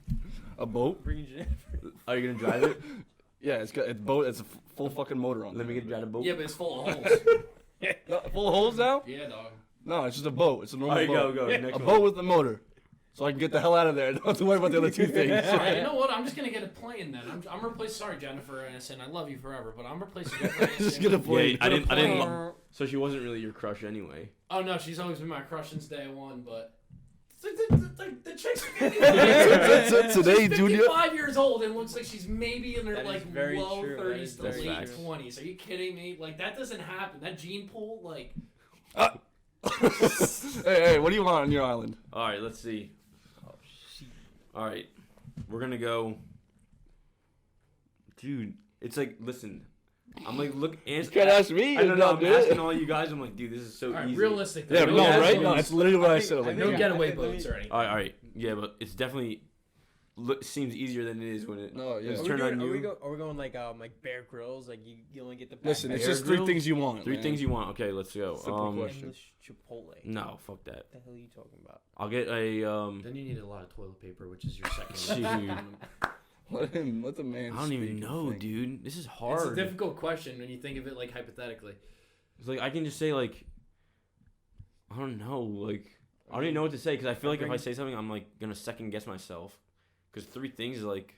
Speaker 2: A boat?
Speaker 5: Bring Jennifer.
Speaker 3: Are you gonna drive it?
Speaker 2: Yeah, it's got it's a full fucking motor on.
Speaker 3: Let me get drive the boat.
Speaker 1: Yeah, but it's full of holes.
Speaker 2: Full of holes now?
Speaker 1: Yeah, dog.
Speaker 2: No, it's just a boat. It's a normal
Speaker 3: All right,
Speaker 2: boat.
Speaker 3: go. Next
Speaker 2: A
Speaker 3: one.
Speaker 2: boat with a motor. So I can get the hell out of there. I don't have to worry about the other two things.
Speaker 1: All right, you know what? I'm just gonna get a plane then. I'm replacing. Sorry, Jennifer Aniston. I love you forever, but I'm replacing Jennifer Aniston.
Speaker 2: Just get a plane.
Speaker 3: Yeah, I didn't.
Speaker 1: plane.
Speaker 3: So she wasn't really your crush anyway.
Speaker 1: Oh no, she's always been my crush since day one. But the chick's
Speaker 2: Today,
Speaker 1: she's
Speaker 2: Junior.
Speaker 1: 55 years old and looks like she's maybe in her
Speaker 5: That is
Speaker 1: like
Speaker 5: very
Speaker 1: low
Speaker 5: true. That
Speaker 1: 30s
Speaker 5: is
Speaker 1: to
Speaker 3: very
Speaker 1: late
Speaker 3: true.
Speaker 1: 20s. Are you kidding me? Like that doesn't happen. That gene pool, like.
Speaker 2: Hey, what do you want on your island?
Speaker 3: All right, let's see.
Speaker 5: Oh, shit.
Speaker 3: All right, we're gonna go. Dude, it's like, listen. I'm like, look.
Speaker 2: You can't ask me.
Speaker 3: I don't know.
Speaker 2: No,
Speaker 3: I'm
Speaker 2: dude.
Speaker 3: asking all you guys. I'm like, dude, this is so
Speaker 1: All right,
Speaker 3: easy.
Speaker 1: realistic.
Speaker 2: Yeah,
Speaker 1: though.
Speaker 2: no,
Speaker 1: gas
Speaker 2: right?
Speaker 1: boats.
Speaker 2: No, it's literally what I said. I was
Speaker 5: I
Speaker 2: like,
Speaker 5: think
Speaker 1: No
Speaker 5: I-
Speaker 1: getaway
Speaker 5: let me-
Speaker 1: boats or anything.
Speaker 3: All right. Yeah, but it's definitely seems easier than it is when it.
Speaker 2: No, yeah.
Speaker 3: it's
Speaker 5: Are we,
Speaker 3: turned
Speaker 5: doing,
Speaker 3: on
Speaker 5: are, we
Speaker 3: you.
Speaker 5: go, are we going like Bear Grylls? Like you only get the
Speaker 2: listen, it's
Speaker 3: Bear
Speaker 2: just three
Speaker 3: Grylls?
Speaker 2: things you want.
Speaker 3: Three
Speaker 2: man.
Speaker 3: things you want. Okay, let's go.
Speaker 2: Simple question.
Speaker 5: endless Chipotle.
Speaker 3: No, fuck that.
Speaker 5: What the hell are you talking about?
Speaker 3: I'll get a
Speaker 1: Then you need a lot of toilet paper, which is your second.
Speaker 3: Dude.
Speaker 2: Let the man.
Speaker 3: I don't even
Speaker 2: speak and
Speaker 3: know,
Speaker 2: think.
Speaker 3: dude. This is
Speaker 1: It's a
Speaker 3: hard.
Speaker 1: difficult question when you think of it like hypothetically.
Speaker 3: It's like I can just say like, I don't know, like I don't even know what to say because I feel like if I say something, I'm like gonna second guess myself. Because three things is like,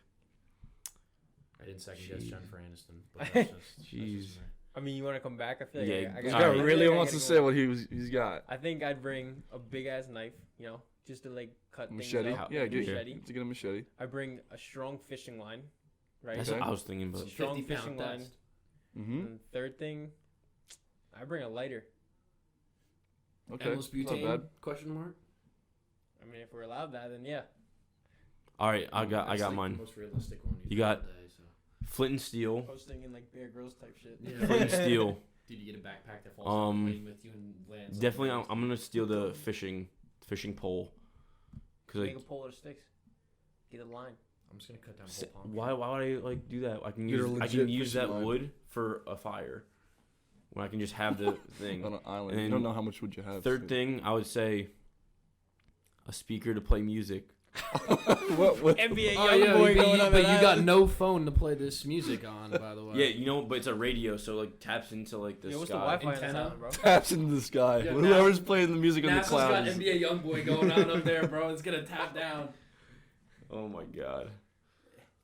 Speaker 1: I didn't second guess
Speaker 3: Jeez.
Speaker 1: Jennifer Aniston. But that's just
Speaker 3: Jeez.
Speaker 1: me.
Speaker 5: I mean, you want to come back? I feel like
Speaker 3: Yeah,
Speaker 5: I
Speaker 2: This
Speaker 3: All
Speaker 2: guy
Speaker 3: right.
Speaker 2: really wants to
Speaker 5: gotta
Speaker 2: say
Speaker 5: go.
Speaker 2: what he's got.
Speaker 5: I think I'd bring a big ass knife, you know, just to like cut
Speaker 2: Machete.
Speaker 5: things up.
Speaker 2: Yeah,
Speaker 5: with a
Speaker 2: get
Speaker 5: machete.
Speaker 2: to get a machete.
Speaker 5: I bring a strong fishing line, right?
Speaker 3: That's
Speaker 2: Okay.
Speaker 3: what I was thinking, but
Speaker 5: Strong
Speaker 1: 50-pound
Speaker 5: fishing line.
Speaker 1: test.
Speaker 2: Mm-hmm.
Speaker 5: And third thing, I bring a lighter.
Speaker 2: Okay.
Speaker 1: Endless
Speaker 2: Not bad.
Speaker 1: butane? Question mark.
Speaker 5: I mean, if we're allowed that, then yeah.
Speaker 3: all right, I got
Speaker 1: That's, like,
Speaker 3: mine.
Speaker 1: The most realistic one.
Speaker 3: You got-
Speaker 1: found today, so.
Speaker 3: Flint and steel.
Speaker 5: I was thinking like Bear Grylls type shit.
Speaker 1: Yeah.
Speaker 3: Flint and steel.
Speaker 1: Dude, you get a backpack that falls out waiting with you and lands.
Speaker 3: Definitely, I'm gonna steal the fishing pole. Cause
Speaker 5: Make a
Speaker 3: like,
Speaker 5: pole out of sticks. Get a line.
Speaker 1: I'm just gonna cut down the whole palm.
Speaker 3: why would I like do that? I can
Speaker 2: Get a
Speaker 3: use
Speaker 2: legit
Speaker 3: use
Speaker 2: fishing
Speaker 3: that
Speaker 2: line.
Speaker 3: wood for a fire. When I can just have the thing.
Speaker 2: On an island.
Speaker 3: And
Speaker 2: You don't know how much wood you have.
Speaker 3: Third thing, I would say a speaker to play music.
Speaker 2: what?
Speaker 5: NBA
Speaker 1: Oh
Speaker 5: young
Speaker 1: yeah,
Speaker 5: boy going on
Speaker 1: but
Speaker 5: that
Speaker 1: you got
Speaker 5: island.
Speaker 1: no phone to play this music on, by the way.
Speaker 3: Yeah, you know, but it's a radio, so like taps into like the
Speaker 5: Yo, what's the
Speaker 3: sky.
Speaker 5: Wi-Fi on this
Speaker 1: Antenna?
Speaker 5: island, bro?
Speaker 2: Taps into the sky.
Speaker 1: Yeah,
Speaker 2: Whoever's playing the music in the
Speaker 1: NASA's got
Speaker 2: clouds.
Speaker 1: NBA YoungBoy going on up there, bro. It's gonna tap down
Speaker 3: Oh my god.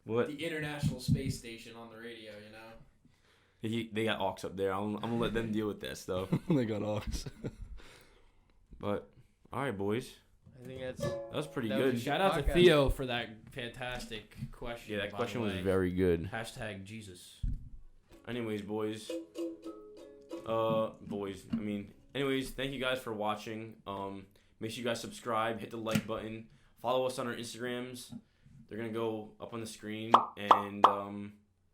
Speaker 3: What?
Speaker 1: the International Space Station on the radio. You know.
Speaker 3: They got aux up there. I'm gonna let them deal with that stuff.
Speaker 2: They got aux.
Speaker 3: But all right, boys,
Speaker 5: I think that's
Speaker 3: that was pretty
Speaker 5: That was
Speaker 3: good.
Speaker 5: a
Speaker 1: Shout out to
Speaker 5: podcast.
Speaker 1: Theo for that fantastic question.
Speaker 3: Yeah, that
Speaker 1: by
Speaker 3: question
Speaker 1: the
Speaker 3: was
Speaker 1: way.
Speaker 3: very good.
Speaker 1: Hashtag Jesus.
Speaker 3: Anyways, boys. Anyways, thank you guys for watching. Make sure you guys subscribe, hit the like button, follow us on our Instagrams. They're gonna go up on the screen, and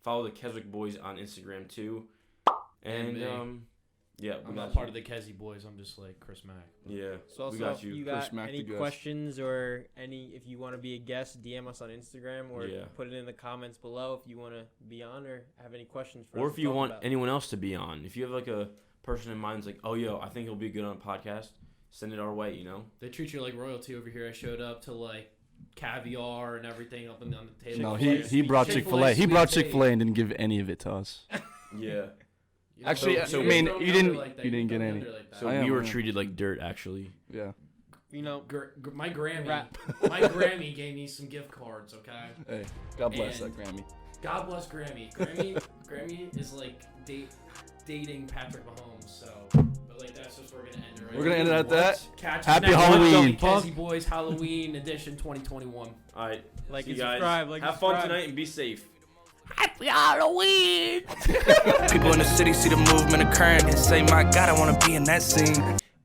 Speaker 3: follow the Keswick Boys on Instagram too. And
Speaker 1: me.
Speaker 3: yeah, we
Speaker 1: I'm
Speaker 3: got
Speaker 1: not
Speaker 3: you.
Speaker 1: part of the Kessie Boys. I'm just like Chris Mack.
Speaker 3: Yeah,
Speaker 5: so. Also,
Speaker 3: we got
Speaker 5: if
Speaker 3: you.
Speaker 5: you
Speaker 2: Chris
Speaker 5: got
Speaker 2: Mack
Speaker 5: any
Speaker 2: the guest.
Speaker 5: questions or if you want to be a guest, DM us on Instagram or
Speaker 3: Yeah.
Speaker 5: put it in the comments below if you want to be on or have any questions for us.
Speaker 3: Or if
Speaker 5: to
Speaker 3: you
Speaker 5: talk
Speaker 3: want
Speaker 5: about.
Speaker 3: anyone else to be on, if you have like a person in mind, that's like, oh yo, I think he'll be good on a podcast, send it our way. You know.
Speaker 1: They treat you like royalty over here. I showed up to like caviar and everything up and down the table.
Speaker 2: No,
Speaker 1: Chick-fil-A
Speaker 2: he brought
Speaker 1: sweet
Speaker 2: Chick-fil-A. He brought
Speaker 1: tea.
Speaker 2: Chick-fil-A and didn't give any of it to us.
Speaker 3: Yeah.
Speaker 1: You know,
Speaker 2: Actually,
Speaker 1: so
Speaker 2: I
Speaker 1: you
Speaker 2: mean,
Speaker 1: throw me
Speaker 2: you
Speaker 1: under
Speaker 2: didn't-
Speaker 1: like that.
Speaker 2: you didn't
Speaker 1: throw
Speaker 2: get
Speaker 1: me
Speaker 2: any.
Speaker 1: under like that.
Speaker 3: So
Speaker 2: I am,
Speaker 3: we were
Speaker 2: I am.
Speaker 3: treated like dirt, actually.
Speaker 2: Yeah.
Speaker 5: you know,
Speaker 1: My Grammy,
Speaker 5: Rap.
Speaker 1: my Grammy gave me some gift cards. Okay.
Speaker 2: Hey, God bless
Speaker 1: And-
Speaker 2: that Grammy.
Speaker 1: God bless Grammy. Grammy is like dating Patrick Mahomes. So, but like that's just where we're gonna end it. Right?
Speaker 2: We're gonna end it at that.
Speaker 1: Catch us
Speaker 2: Happy
Speaker 1: next
Speaker 2: Halloween.
Speaker 1: week, Kessie Boys Halloween Edition 2021.
Speaker 3: All right.
Speaker 5: like
Speaker 3: See
Speaker 5: and
Speaker 3: you guys.
Speaker 5: subscribe. Like and
Speaker 3: Have fun
Speaker 5: subscribe.
Speaker 3: tonight and be safe.
Speaker 4: Happy Halloween! People in the city see the movement occurring and say, my God, I wanna be in that scene.